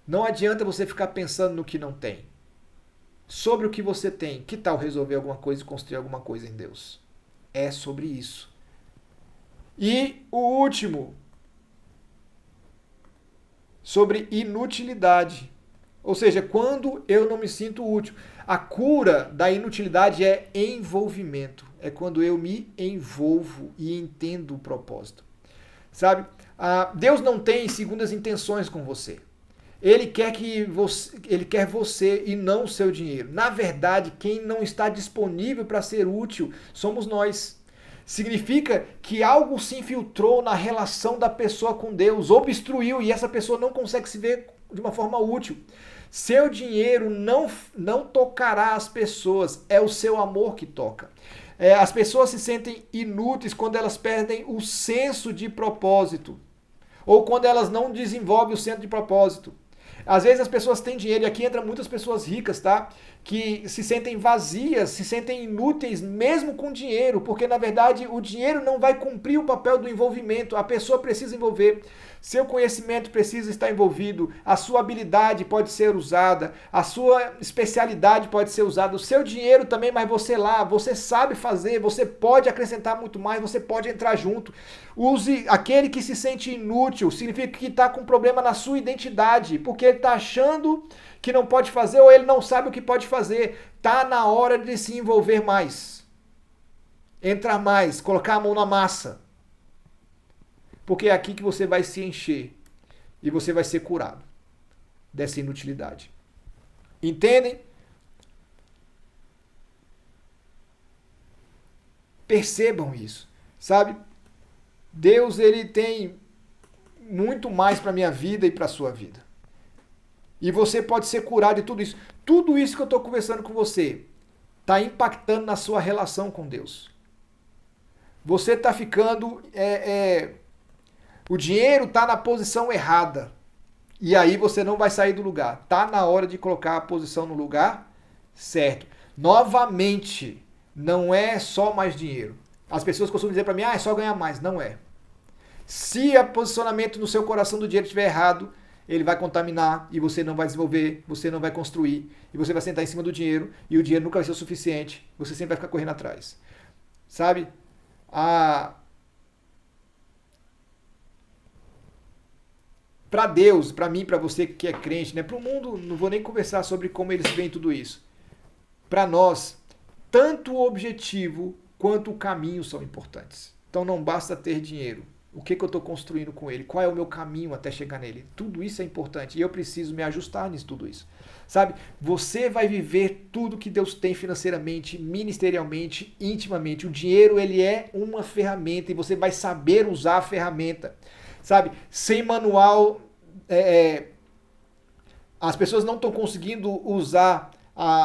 Não adianta você ficar pensando no que não tem. Sobre o que você tem, que tal resolver alguma coisa e construir alguma coisa em Deus? É sobre isso. E o último, sobre inutilidade. Ou seja, quando eu não me sinto útil. A cura da inutilidade é envolvimento. É quando eu me envolvo e entendo o propósito. Sabe? Deus não tem segundas intenções com você. Ele quer você e não o seu dinheiro. Na verdade, quem não está disponível para ser útil somos nós. Significa que algo se infiltrou na relação da pessoa com Deus, obstruiu e essa pessoa não consegue se ver de uma forma útil. Seu dinheiro não tocará as pessoas, é o seu amor que toca. As pessoas se sentem inúteis quando elas perdem o senso de propósito ou quando elas não desenvolvem o senso de propósito. Às vezes as pessoas têm dinheiro, e aqui entram muitas pessoas ricas, tá? Que se sentem vazias, se sentem inúteis mesmo com dinheiro, porque na verdade o dinheiro não vai cumprir o papel do envolvimento, a pessoa precisa envolver. Seu conhecimento precisa estar envolvido, a sua habilidade pode ser usada, a sua especialidade pode ser usada, o seu dinheiro também, mas você sabe fazer, você pode acrescentar muito mais, você pode entrar junto. Use aquele que se sente inútil, significa que está com problema na sua identidade, porque ele está achando que não pode fazer ou ele não sabe o que pode fazer. Está na hora de se envolver mais, entrar mais, colocar a mão na massa. Porque é aqui que você vai se encher e você vai ser curado dessa inutilidade. Entendem? Percebam isso, sabe? Deus, ele tem muito mais para a minha vida e para a sua vida. E você pode ser curado de tudo isso. Tudo isso que eu estou conversando com você está impactando na sua relação com Deus. Você está ficando... O dinheiro está na posição errada. E aí você não vai sair do lugar. Está na hora de colocar a posição no lugar certo. Novamente, não é só mais dinheiro. As pessoas costumam dizer para mim, é só ganhar mais. Não é. Se o posicionamento no seu coração do dinheiro estiver errado, ele vai contaminar e você não vai desenvolver, você não vai construir. E você vai sentar em cima do dinheiro e o dinheiro nunca vai ser o suficiente. Você sempre vai ficar correndo atrás. Sabe? Para Deus, para mim, para você que é crente, né? Para o mundo, não vou nem conversar sobre como eles veem tudo isso. Para nós, tanto o objetivo quanto o caminho são importantes. Então não basta ter dinheiro. O que eu estou construindo com ele? Qual é o meu caminho até chegar nele? Tudo isso é importante e eu preciso me ajustar nisso tudo isso. Sabe? Você vai viver tudo que Deus tem financeiramente, ministerialmente, intimamente. O dinheiro, ele é uma ferramenta e você vai saber usar a ferramenta. Sabe, sem manual, as pessoas não estão conseguindo usar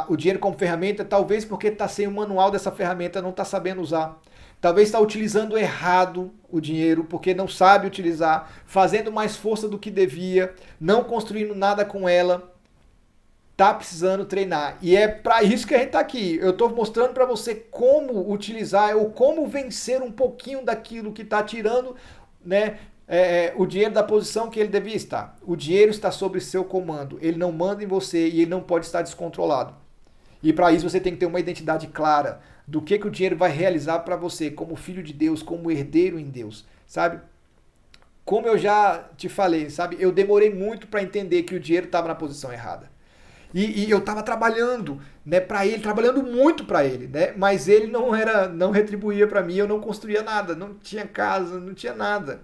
o dinheiro como ferramenta, talvez porque está sem o manual dessa ferramenta, não está sabendo usar. Talvez está utilizando errado o dinheiro, porque não sabe utilizar, fazendo mais força do que devia, não construindo nada com ela. Está precisando treinar. E é para isso que a gente está aqui. Eu estou mostrando para você como utilizar ou como vencer um pouquinho daquilo que está tirando, né? O dinheiro da posição que ele devia estar. O dinheiro está sob seu comando. Ele não manda em você e ele não pode estar descontrolado. E para isso você tem que ter uma identidade clara do que o dinheiro vai realizar para você como filho de Deus, como herdeiro em Deus, sabe? Como eu já te falei, sabe? Eu demorei muito para entender que o dinheiro estava na posição errada. E eu estava trabalhando, né, para ele, trabalhando muito para ele, né? Mas ele não retribuía para mim, eu não construía nada, não tinha casa, não tinha nada.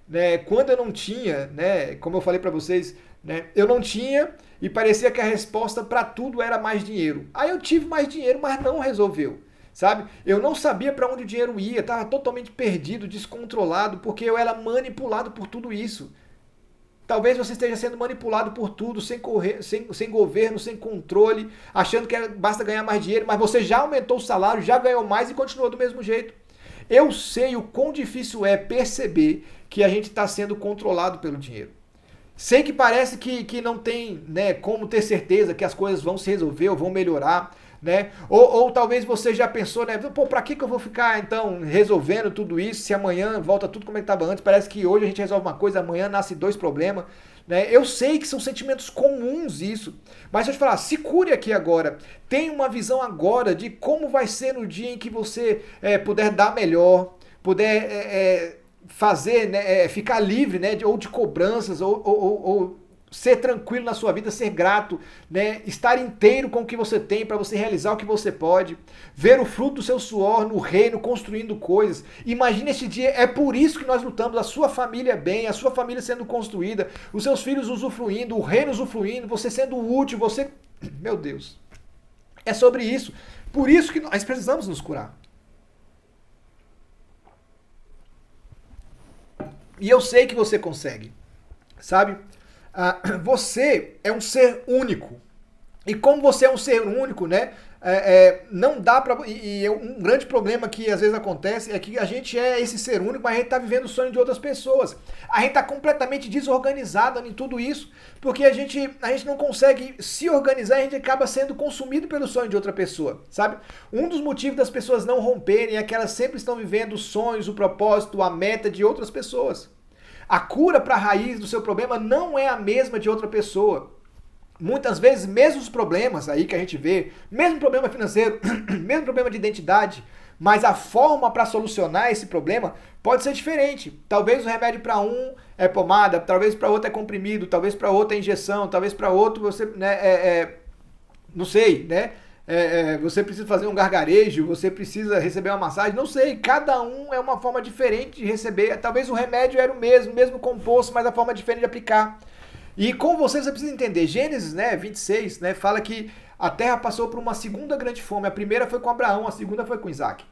Né, quando eu não tinha, né, como eu falei para vocês, né, eu não tinha e parecia que a resposta para tudo era mais dinheiro. Aí eu tive mais dinheiro, mas não resolveu, sabe? Eu não sabia para onde o dinheiro ia, estava totalmente perdido, descontrolado, porque eu era manipulado por tudo isso. Talvez você esteja sendo manipulado por tudo, sem governo, sem controle, achando que basta ganhar mais dinheiro, mas você já aumentou o salário, já ganhou mais e continua do mesmo jeito. Eu sei o quão difícil é perceber que a gente está sendo controlado pelo dinheiro. Sei que parece que não tem, né, como ter certeza que as coisas vão se resolver ou vão melhorar, né? Ou talvez você já pensou, né? Pô, pra que eu vou ficar então resolvendo tudo isso se amanhã volta tudo como é que estava antes? Parece que hoje a gente resolve uma coisa, amanhã nasce dois problemas, né? Eu sei que são sentimentos comuns isso, mas deixa eu te falar, se cure aqui agora. Tenha uma visão agora de como vai ser no dia em que você puder dar melhor, puder fazer, né, ficar livre, né, ou de cobranças, ou ser tranquilo na sua vida, ser grato, né? Estar inteiro com o que você tem para você realizar o que você pode, ver o fruto do seu suor no reino, construindo coisas. Imagine esse dia, é por isso que nós lutamos, a sua família bem, a sua família sendo construída, os seus filhos usufruindo, o reino usufruindo, você sendo útil, você... Meu Deus, é sobre isso. Por isso que nós precisamos nos curar. E eu sei que você consegue, sabe? Você é um ser único. E como você é um ser único, né? Não dá pra. E um grande problema que às vezes acontece é que a gente é esse ser único, mas a gente tá vivendo o sonho de outras pessoas. A gente tá completamente desorganizado em tudo isso, porque a gente não consegue se organizar e a gente acaba sendo consumido pelo sonho de outra pessoa, sabe? Um dos motivos das pessoas não romperem é que elas sempre estão vivendo os sonhos, o propósito, a meta de outras pessoas. A cura para a raiz do seu problema não é a mesma de outra pessoa. Muitas vezes, mesmo os problemas aí que a gente vê, mesmo problema financeiro, mesmo problema de identidade, mas a forma para solucionar esse problema pode ser diferente. Talvez o remédio para um é pomada, talvez para outro é comprimido, talvez para outro é injeção, talvez para outro você, né, não sei, né? Você precisa fazer um gargarejo, você precisa receber uma massagem, não sei, cada um é uma forma diferente de receber, talvez o remédio era o mesmo composto, mas a forma diferente de aplicar. E com você precisa entender, Gênesis, né, 26, né, fala que a terra passou por uma segunda grande fome, a primeira foi com Abraão, a segunda foi com Isaac.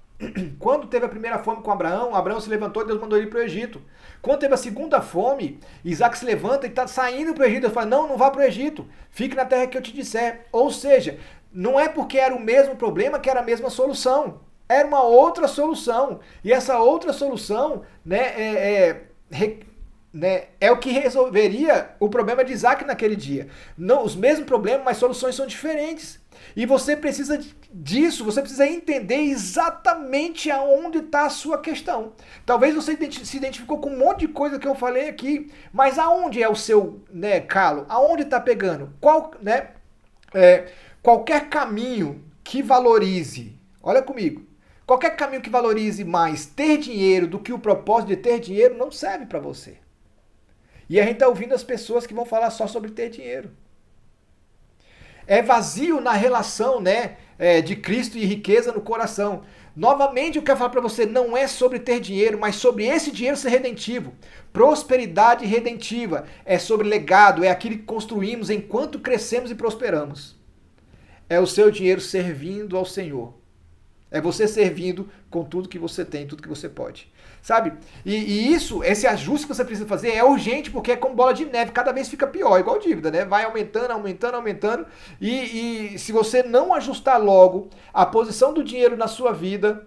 Quando teve a primeira fome com Abraão, Abraão se levantou e Deus mandou ele para o Egito. Quando teve a segunda fome, Isaac se levanta e está saindo para o Egito. Deus fala, não vá para o Egito, fique na terra que eu te disser. Ou seja, não é porque era o mesmo problema que era a mesma solução. Era uma outra solução. E essa outra solução, né, é o que resolveria o problema de Isaac naquele dia. Não, os mesmos problemas, mas soluções são diferentes. E você precisa disso, você precisa entender exatamente aonde está a sua questão. Talvez você se identificou com um monte de coisa que eu falei aqui, mas aonde é o seu, né, calo? Aonde está pegando? Qualquer caminho que valorize, olha comigo, qualquer caminho que valorize mais ter dinheiro do que o propósito de ter dinheiro não serve para você. E a gente está ouvindo as pessoas que vão falar só sobre ter dinheiro. É vazio na relação, né, de Cristo e riqueza no coração. Novamente, eu quero falar para você, não é sobre ter dinheiro, mas sobre esse dinheiro ser redentivo. Prosperidade redentiva é sobre legado, é aquilo que construímos enquanto crescemos e prosperamos. É o seu dinheiro servindo ao Senhor. É você servindo com tudo que você tem, tudo que você pode. Sabe? E esse ajuste que você precisa fazer é urgente, porque é como bola de neve, cada vez fica pior, igual dívida, né? Vai aumentando. E se você não ajustar logo a posição do dinheiro na sua vida,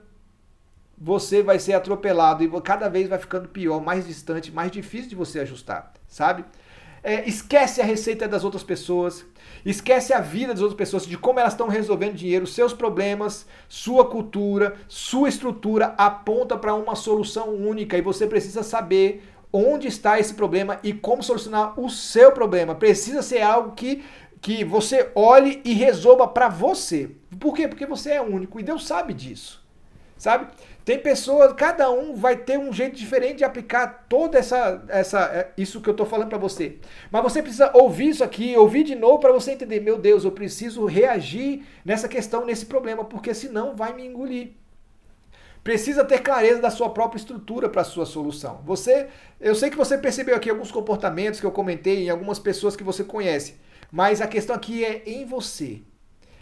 você vai ser atropelado e cada vez vai ficando pior, mais distante, mais difícil de você ajustar, sabe? Esquece a receita das outras pessoas, esquece a vida das outras pessoas, de como elas estão resolvendo dinheiro, seus problemas, sua cultura, sua estrutura aponta para uma solução única e você precisa saber onde está esse problema e como solucionar o seu problema. Precisa ser algo que você olhe e resolva para você. Por quê? Porque você é único e Deus sabe disso. Sabe? Tem pessoas, cada um vai ter um jeito diferente de aplicar toda isso que eu estou falando para você. Mas você precisa ouvir isso aqui, ouvir de novo para você entender, meu Deus, eu preciso reagir nessa questão, nesse problema, porque senão vai me engolir. Precisa ter clareza da sua própria estrutura para a sua solução. Eu sei que você percebeu aqui alguns comportamentos que eu comentei em algumas pessoas que você conhece, mas a questão aqui é em você.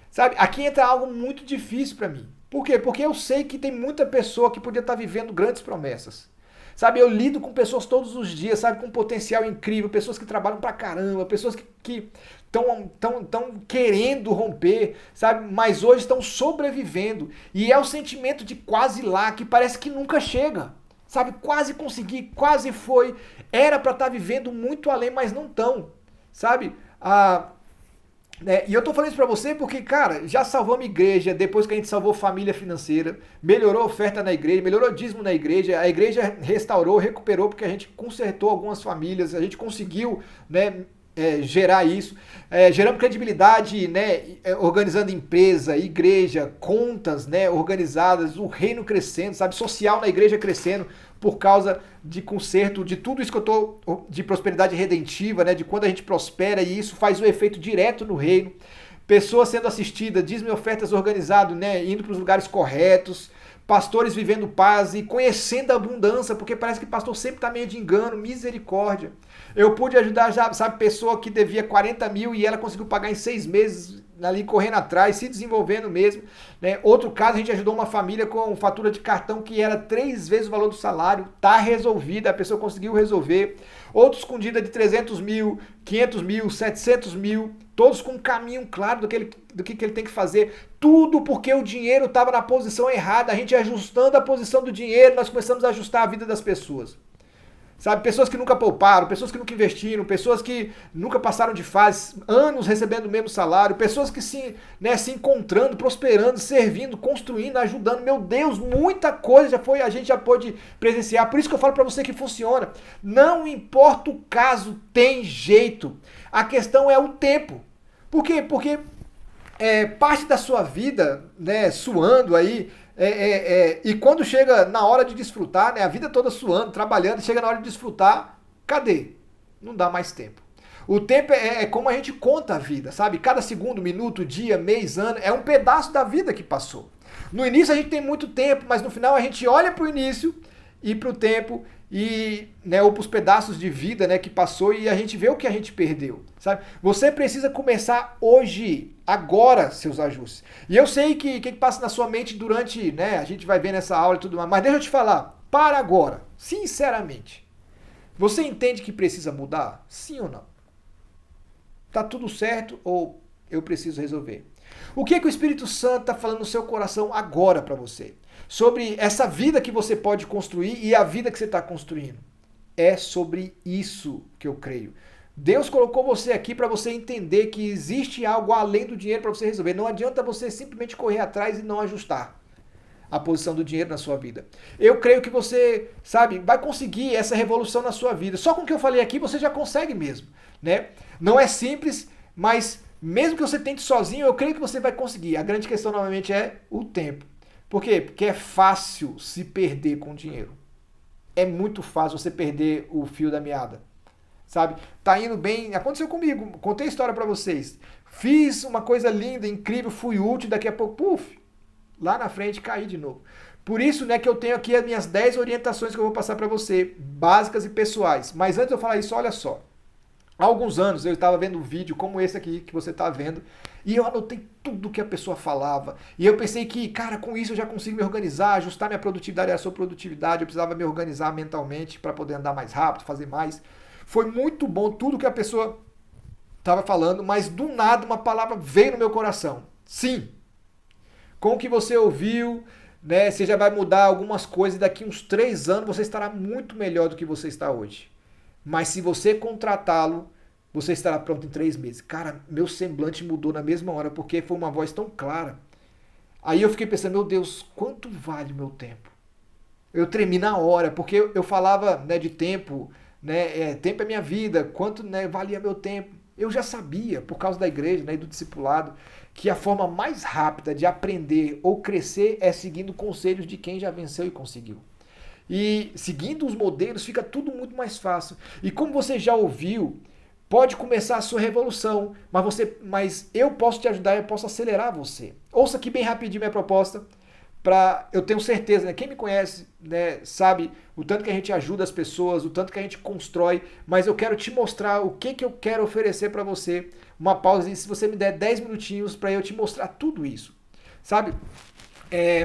Sabe? Aqui entra algo muito difícil para mim. Por quê? Porque eu sei que tem muita pessoa que podia estar vivendo grandes promessas. Sabe, eu lido com pessoas todos os dias, sabe, com um potencial incrível, pessoas que trabalham pra caramba, pessoas que estão querendo romper, sabe, mas hoje estão sobrevivendo. E é o sentimento de quase lá, que parece que nunca chega. Sabe, quase consegui, quase foi, era para estar vivendo muito além, mas não tão, sabe? E eu tô falando isso pra você porque, cara, já salvamos igreja, depois que a gente salvou família financeira, melhorou a oferta na igreja, melhorou o dízimo na igreja, a igreja restaurou, recuperou, porque a gente consertou algumas famílias, a gente conseguiu, né, gerar isso, geramos credibilidade, né, organizando empresa, igreja, contas, né, organizadas, o reino crescendo, sabe, social na igreja crescendo, por causa de conserto, de tudo isso que eu tô, de prosperidade redentiva, né, de quando a gente prospera e isso faz um efeito direto no reino, pessoas sendo assistidas, dízimo e ofertas organizado, né, indo para os lugares corretos, pastores vivendo paz e conhecendo a abundância, porque parece que pastor sempre está meio de engano, misericórdia. Eu pude ajudar, já, sabe, pessoa que devia 40 mil e ela conseguiu pagar em 6 meses, ali correndo atrás, se desenvolvendo mesmo. Né? Outro caso, a gente ajudou uma família com fatura de cartão que era 3 vezes o valor do salário, tá resolvida, a pessoa conseguiu resolver. Outros com dívida de 300 mil, 500 mil, 700 mil, todos com um caminho claro do que ele tem que fazer. Tudo porque o dinheiro estava na posição errada. A gente ajustando a posição do dinheiro, nós começamos a ajustar a vida das pessoas. Sabe, pessoas que nunca pouparam, pessoas que nunca investiram, pessoas que nunca passaram de fase, anos recebendo o mesmo salário, pessoas que se encontrando, prosperando, servindo, construindo, ajudando. Meu Deus, muita coisa a gente já pôde presenciar. Por isso que eu falo para você que funciona. Não importa o caso, tem jeito. A questão é o tempo. Por quê? Porque parte da sua vida, né, suando aí, e quando chega na hora de desfrutar, né, a vida toda suando, trabalhando, chega na hora de desfrutar, cadê? Não dá mais tempo. O tempo é como a gente conta a vida, sabe? Cada segundo, minuto, dia, mês, ano, é um pedaço da vida que passou. No início a gente tem muito tempo, mas no final a gente olha para o início e para o tempo e, né, ou para os pedaços de vida, né, que passou e a gente vê o que a gente perdeu, sabe? Você precisa começar hoje, agora, seus ajustes. E eu sei que passa na sua mente durante, né, a gente vai ver nessa aula e tudo mais, mas deixa eu te falar, para agora, sinceramente, você entende que precisa mudar? Sim ou não? Tá tudo certo ou eu preciso resolver? O que o Espírito Santo está falando no seu coração agora para você? Sobre essa vida que você pode construir e a vida que você está construindo. É sobre isso que eu creio. Deus colocou você aqui para você entender que existe algo além do dinheiro para você resolver. Não adianta você simplesmente correr atrás e não ajustar a posição do dinheiro na sua vida. Eu creio que você, sabe, vai conseguir essa revolução na sua vida. Só com o que eu falei aqui você já consegue mesmo, né? Não é simples, mas mesmo que você tente sozinho, eu creio que você vai conseguir. A grande questão novamente é o tempo. Por quê? Porque é fácil se perder com dinheiro. É muito fácil você perder o fio da meada. Sabe? Tá indo bem, aconteceu comigo, contei a história para vocês. Fiz uma coisa linda, incrível, fui útil, daqui a pouco, puf, lá na frente caí de novo. Por isso, né, que eu tenho aqui as minhas 10 orientações que eu vou passar para você, básicas e pessoais. Mas antes de eu falar isso, olha só. Há alguns anos eu estava vendo um vídeo como esse aqui que você está vendo e eu anotei tudo que a pessoa falava. E eu pensei que, cara, com isso eu já consigo me organizar, ajustar minha produtividade à sua produtividade. Eu precisava me organizar mentalmente para poder andar mais rápido, fazer mais. Foi muito bom tudo que a pessoa estava falando, mas do nada uma palavra veio no meu coração. Sim, com o que você ouviu, né, você já vai mudar algumas coisas e daqui uns 3 anos você estará muito melhor do que você está hoje. Mas se você contratá-lo, você estará pronto em 3 meses. Cara, meu semblante mudou na mesma hora, porque foi uma voz tão clara. Aí eu fiquei pensando, meu Deus, quanto vale o meu tempo? Eu tremi na hora, porque eu falava, né, de tempo, né, tempo é minha vida, quanto, né, valia meu tempo. Eu já sabia, por causa da igreja, né, e do discipulado, que a forma mais rápida de aprender ou crescer é seguindo conselhos de quem já venceu e conseguiu. E seguindo os modelos fica tudo muito mais fácil. E como você já ouviu, pode começar a sua revolução, mas eu posso te ajudar, eu posso acelerar você. Ouça aqui bem rapidinho minha proposta, eu tenho certeza, né, quem me conhece, né, sabe o tanto que a gente ajuda as pessoas, o tanto que a gente constrói, mas eu quero te mostrar o que eu quero oferecer para você. Uma pausa, e se você me der 10 minutinhos para eu te mostrar tudo isso, sabe?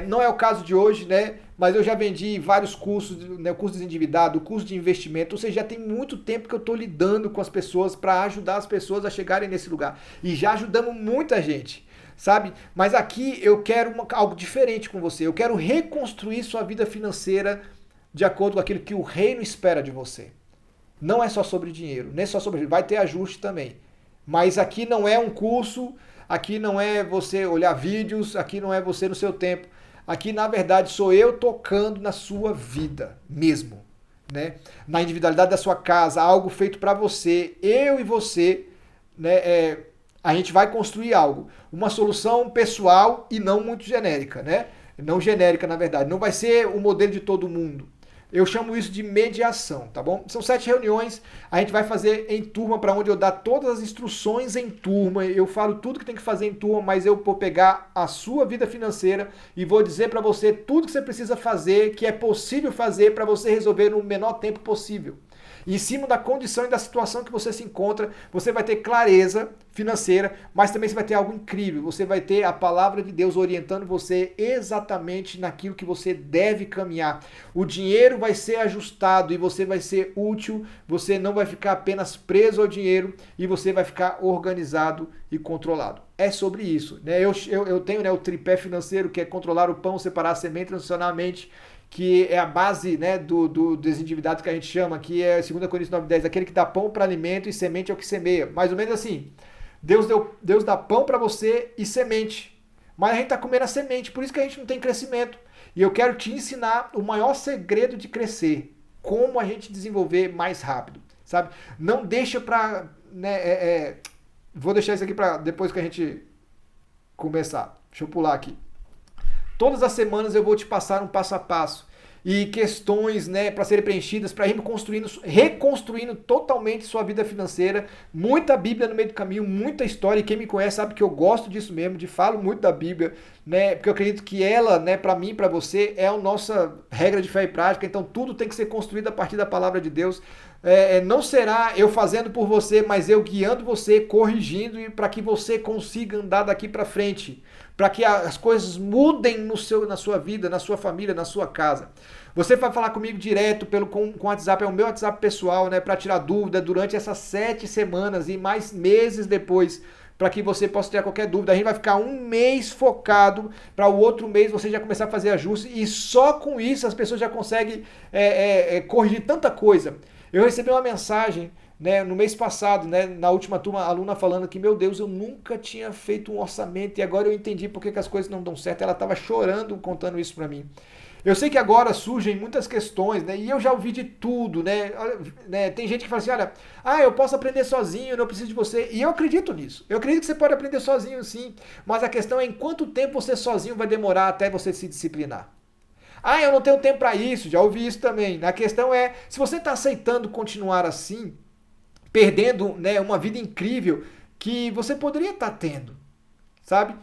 Não é o caso de hoje, né? mas eu já vendi vários cursos, né, o curso de desendividado, o curso de investimento, ou seja, já tem muito tempo que eu estou lidando com as pessoas para ajudar as pessoas a chegarem nesse lugar. E já ajudamos muita gente, sabe? Mas aqui eu quero algo diferente com você. Eu quero reconstruir sua vida financeira de acordo com aquilo que o reino espera de você. Não é só sobre dinheiro, nem só sobre... Vai ter ajuste também. Mas aqui não é um curso, aqui não é você olhar vídeos, aqui não é você no seu tempo. Aqui, na verdade, sou eu tocando na sua vida mesmo, né? Na individualidade da sua casa, algo feito para você, eu e você, né? A gente vai construir algo, uma solução pessoal e não muito genérica, né? Não genérica, na verdade. Não vai ser o modelo de todo mundo. Eu chamo isso de mediação, tá bom? São 7 reuniões, a gente vai fazer em turma, para onde eu dar todas as instruções em turma, eu falo tudo que tem que fazer em turma, mas eu vou pegar a sua vida financeira e vou dizer para você tudo que você precisa fazer, que é possível fazer para você resolver no menor tempo possível. E em cima da condição e da situação que você se encontra, você vai ter clareza financeira, mas também você vai ter algo incrível. Você vai ter a palavra de Deus orientando você exatamente naquilo que você deve caminhar. O dinheiro vai ser ajustado e você vai ser útil, você não vai ficar apenas preso ao dinheiro e você vai ficar organizado e controlado. É sobre isso, né? Eu tenho, né, o tripé financeiro, que é controlar o pão, separar a semente, transicionar a mente, que é a base, né, do desendividado que a gente chama, que é 2 Coríntios 9:10, aquele que dá pão para alimento e semente é o que semeia. Mais ou menos assim, Deus dá pão para você e semente, mas a gente está comendo a semente, por isso que a gente não tem crescimento. E eu quero te ensinar o maior segredo de crescer, como a gente desenvolver mais rápido, sabe? Não deixa para... Né, vou deixar isso aqui para depois que a gente começar. Deixa eu pular aqui. Todas as semanas eu vou te passar um passo a passo e questões, né, para serem preenchidas, para ir reconstruindo totalmente sua vida financeira. Muita Bíblia no meio do caminho, muita história. E quem me conhece sabe que eu gosto disso mesmo, de falo muito da Bíblia, né, porque eu acredito que ela, né, para mim, para você, é a nossa regra de fé e prática. Então tudo tem que ser construído a partir da palavra de Deus. Não será eu fazendo por você, mas eu guiando você, corrigindo, para que você consiga andar daqui para frente, para que as coisas mudem na sua vida, na sua família, na sua casa. Você vai falar comigo direto com o WhatsApp, é o meu WhatsApp pessoal, né, para tirar dúvida durante essas 7 semanas e mais meses depois, para que você possa ter qualquer dúvida. A gente vai ficar um mês focado, para o outro mês você já começar a fazer ajustes, e só com isso as pessoas já conseguem corrigir tanta coisa. Eu recebi uma mensagem, né, no mês passado, né, na última turma, a aluna falando que, meu Deus, eu nunca tinha feito um orçamento e agora eu entendi por que as coisas não dão certo. Ela estava chorando contando isso para mim. Eu sei que agora surgem muitas questões, né, e eu já ouvi de tudo, né, tem gente que fala assim, olha, eu posso aprender sozinho, eu não preciso de você, e eu acredito nisso. Eu acredito que você pode aprender sozinho, sim, mas a questão é em quanto tempo você sozinho vai demorar até você se disciplinar. Eu não tenho tempo para isso, já ouvi isso também. A questão é, se você está aceitando continuar assim, perdendo, né, uma vida incrível que você poderia estar tendo, sabe?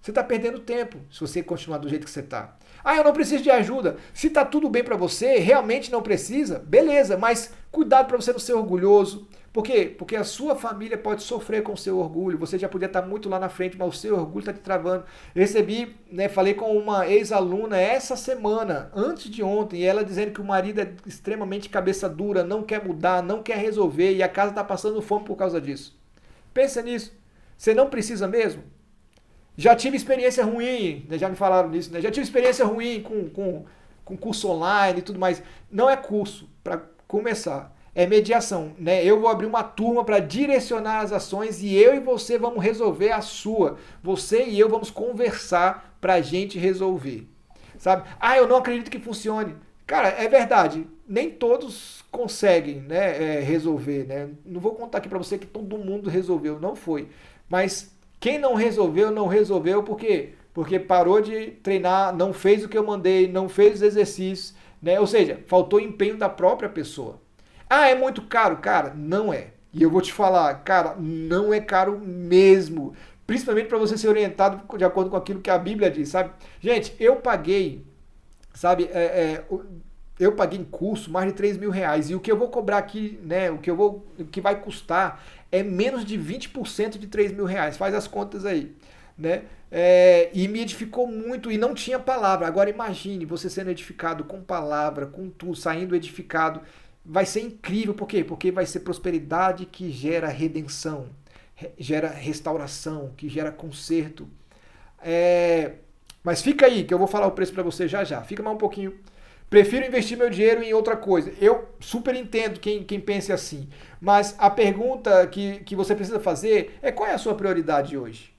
Você está perdendo tempo se você continuar do jeito que você está. Eu não preciso de ajuda. Se está tudo bem para você, realmente não precisa, beleza, mas cuidado para você não ser orgulhoso. Por quê? Porque a sua família pode sofrer com o seu orgulho. Você já podia estar muito lá na frente, mas o seu orgulho está te travando. Eu recebi, né, falei com uma ex-aluna essa semana, antes de ontem, e ela dizendo que o marido é extremamente cabeça dura, não quer mudar, não quer resolver, e a casa está passando fome por causa disso. Pensa nisso. Você não precisa mesmo? Já tive experiência ruim, né, já me falaram nisso, né? Já tive experiência ruim com curso online e tudo mais. Não é curso, para começar. É mediação, né? Eu vou abrir uma turma para direcionar as ações e eu e você vamos resolver a sua. Você e eu vamos conversar para a gente resolver, sabe? Eu não acredito que funcione. Cara, é verdade. Nem todos conseguem, né, resolver, né? Não vou contar aqui para você que todo mundo resolveu, não foi. Mas quem não resolveu por quê? Porque parou de treinar, não fez o que eu mandei, não fez os exercícios, né? Ou seja, faltou empenho da própria pessoa. É muito caro? Cara, não é. E eu vou te falar, cara, não é caro mesmo. Principalmente para você ser orientado de acordo com aquilo que a Bíblia diz, sabe? Gente, eu paguei, sabe, eu paguei em curso mais de 3 mil reais. E o que eu vou cobrar aqui, né, o que vai custar é menos de 20% de 3 mil reais. Faz as contas aí. né? E me edificou muito e não tinha palavra. Agora imagine você sendo edificado com palavra, com tudo, saindo edificado. Vai ser incrível, por quê? Porque vai ser prosperidade que gera redenção, gera restauração, que gera conserto. Mas fica aí, que eu vou falar o preço para você já já. Fica mais um pouquinho. Prefiro investir meu dinheiro em outra coisa. Eu super entendo quem pense assim. Mas a pergunta que você precisa fazer é: qual é a sua prioridade hoje?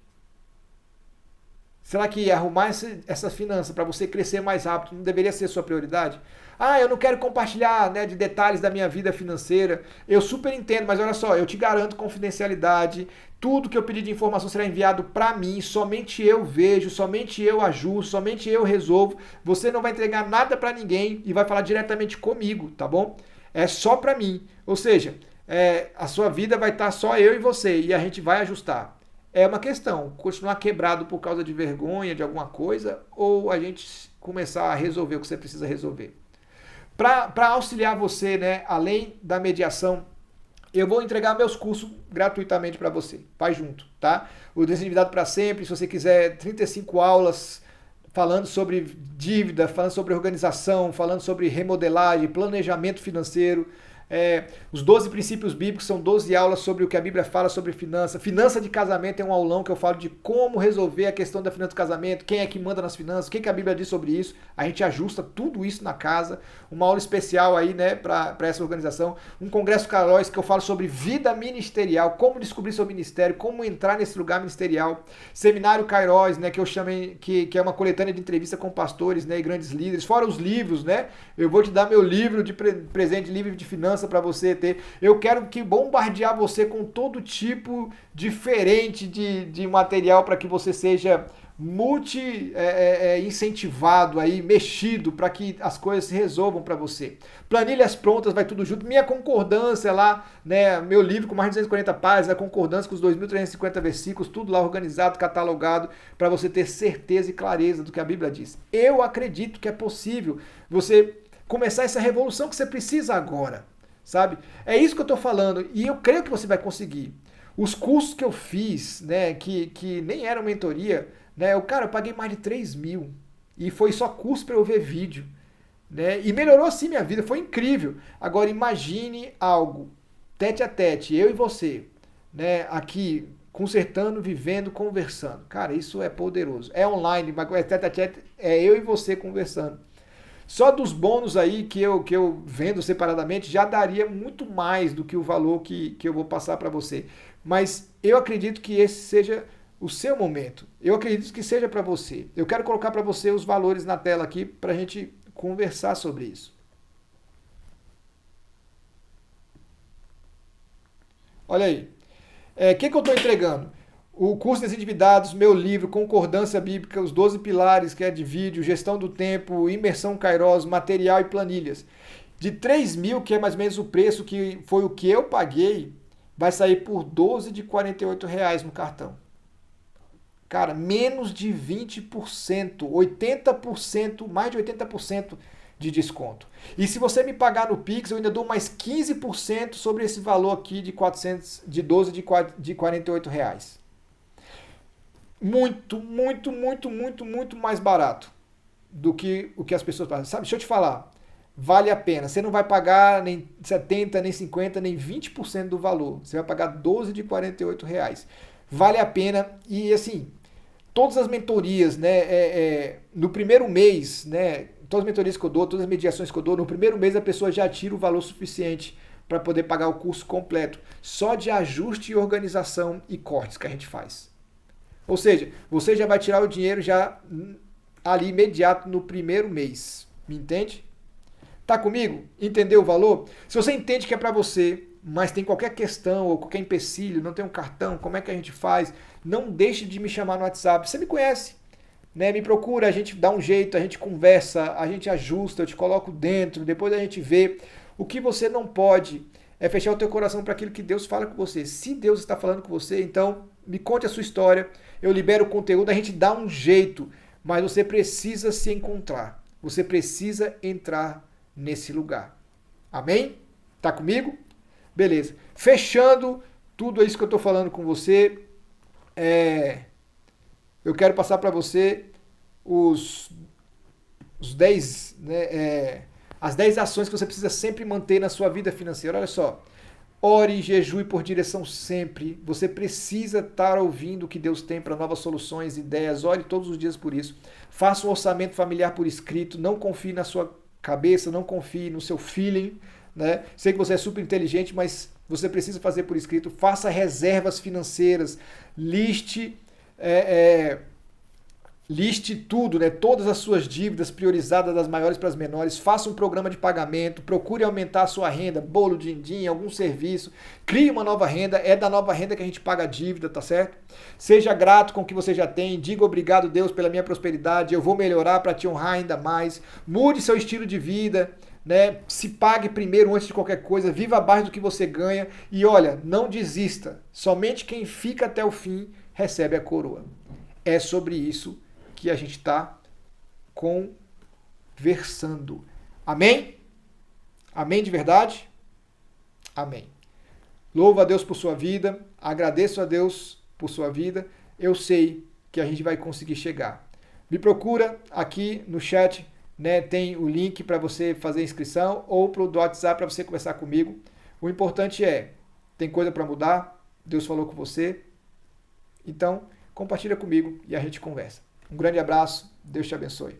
Será que arrumar essa finança para você crescer mais rápido não deveria ser sua prioridade? Ah, eu não quero compartilhar, né, de detalhes da minha vida financeira. Eu super entendo, mas olha só, eu te garanto confidencialidade. Tudo que eu pedir de informação será enviado para mim. Somente eu vejo, somente eu ajusto, somente eu resolvo. Você não vai entregar nada para ninguém e vai falar diretamente comigo, tá bom? É só para mim. Ou seja, a sua vida vai estar só eu e você e a gente vai ajustar. É uma questão, continuar quebrado por causa de vergonha, de alguma coisa, ou a gente começar a resolver o que você precisa resolver. Para auxiliar você, né, além da mediação, eu vou entregar meus cursos gratuitamente para você. Vai junto, tá? O Desendividado para Sempre, se você quiser 35 aulas falando sobre dívida, falando sobre organização, falando sobre remodelagem, planejamento financeiro. Os 12 princípios bíblicos são 12 aulas sobre o que a Bíblia fala sobre finança. Finança de casamento é um aulão que eu falo de como resolver a questão da finança do casamento, quem é que manda nas finanças, o que a Bíblia diz sobre isso. A gente ajusta tudo isso na casa. Uma aula especial aí, né, para essa organização. Um congresso Caróis que eu falo sobre vida ministerial, como descobrir seu ministério, como entrar nesse lugar ministerial. Seminário Kairos, né, que eu chamei, que é uma coletânea de entrevista com pastores, né, e grandes líderes. Fora os livros, né? Eu vou te dar meu livro de presente, livro de finanças para você ter. Eu quero que bombardear você com todo tipo diferente de material para que você seja incentivado aí, mexido para que as coisas se resolvam para você. Planilhas prontas, vai tudo junto. Minha concordância lá, né, meu livro com mais de 240 páginas, a concordância com os 2.350 versículos, tudo lá organizado, catalogado, para você ter certeza e clareza do que a Bíblia diz. Eu acredito que é possível você começar essa revolução que você precisa agora. Sabe? É isso que eu estou falando e eu creio que você vai conseguir. Os cursos que eu fiz, né, que nem eram mentoria, né, eu paguei mais de 3 mil e foi só curso para eu ver vídeo, né, e melhorou assim minha vida, foi incrível. Agora imagine algo, tete a tete, eu e você, né, aqui consertando, vivendo, conversando. Cara, isso é poderoso. É online, mas é tete a tete, é eu e você conversando. Só dos bônus aí que eu vendo separadamente já daria muito mais do que o valor que eu vou passar para você. Mas eu acredito que esse seja o seu momento. Eu acredito que seja para você. Eu quero colocar para você os valores na tela aqui para a gente conversar sobre isso. Olha aí. O que eu estou entregando? O curso Desendividados, meu livro, Concordância Bíblica, os 12 pilares, que é de vídeo, gestão do tempo, imersão Kairos, material e planilhas. De 3 mil, que é mais ou menos o preço que foi o que eu paguei, vai sair por 12 de R$ 48 no cartão. Cara, menos de 20%, 80%, mais de 80% de desconto. E se você me pagar no Pix, eu ainda dou mais 15% sobre esse valor aqui de 12 de R$ 48. Muito, muito, muito, muito, muito mais barato do que o que as pessoas pagam. Sabe, deixa eu te falar, vale a pena. Você não vai pagar nem 70, nem 50, nem 20% do valor. Você vai pagar 12 de R$ 48. Vale a pena e assim, todas as mentorias, né, no primeiro mês, né, todas as mentorias que eu dou, todas as mediações que eu dou, no primeiro mês a pessoa já tira o valor suficiente para poder pagar o curso completo, só de ajuste e organização e cortes que a gente faz. Ou seja, você já vai tirar o dinheiro já ali imediato no primeiro mês. Me entende? Tá comigo? Entendeu o valor? Se você entende que é para você, mas tem qualquer questão ou qualquer empecilho, não tem um cartão, como é que a gente faz? Não deixe de me chamar no WhatsApp. Você me conhece, né? Me procura, a gente dá um jeito, a gente conversa, a gente ajusta, eu te coloco dentro, depois a gente vê. O que você não pode é fechar o teu coração para aquilo que Deus fala com você. Se Deus está falando com você, então me conte a sua história, eu libero o conteúdo, a gente dá um jeito, mas você precisa se encontrar. Você precisa entrar nesse lugar. Amém? Tá comigo? Beleza. Fechando tudo isso que eu estou falando com você, eu quero passar para você os 10, né, as 10 ações que você precisa sempre manter na sua vida financeira. Olha só, ore, jejue por direção sempre. Você precisa estar ouvindo o que Deus tem para novas soluções, ideias. Ore todos os dias por isso. Faça um orçamento familiar por escrito. Não confie na sua cabeça, não confie no seu feeling, né? Sei que você é super inteligente, mas você precisa fazer por escrito. Faça reservas financeiras. Liste tudo, né? Todas as suas dívidas priorizadas das maiores para as menores. Faça um programa de pagamento. Procure aumentar a sua renda, bolo, din-din, algum serviço. Crie uma nova renda. É da nova renda que a gente paga a dívida, tá certo? Seja grato com o que você já tem. Diga obrigado, Deus, pela minha prosperidade. Eu vou melhorar para te honrar ainda mais. Mude seu estilo de vida, né? Se pague primeiro antes de qualquer coisa. Viva abaixo do que você ganha. E olha, não desista. Somente quem fica até o fim recebe a coroa. É sobre isso que a gente está conversando. Amém? Amém de verdade? Amém. Louvo a Deus por sua vida, agradeço a Deus por sua vida. Eu sei que a gente vai conseguir chegar. Me procura aqui no chat, né? Tem o link para você fazer a inscrição ou para o WhatsApp para você conversar comigo. O importante tem coisa para mudar, Deus falou com você. Então, compartilha comigo e a gente conversa. Um grande abraço, Deus te abençoe.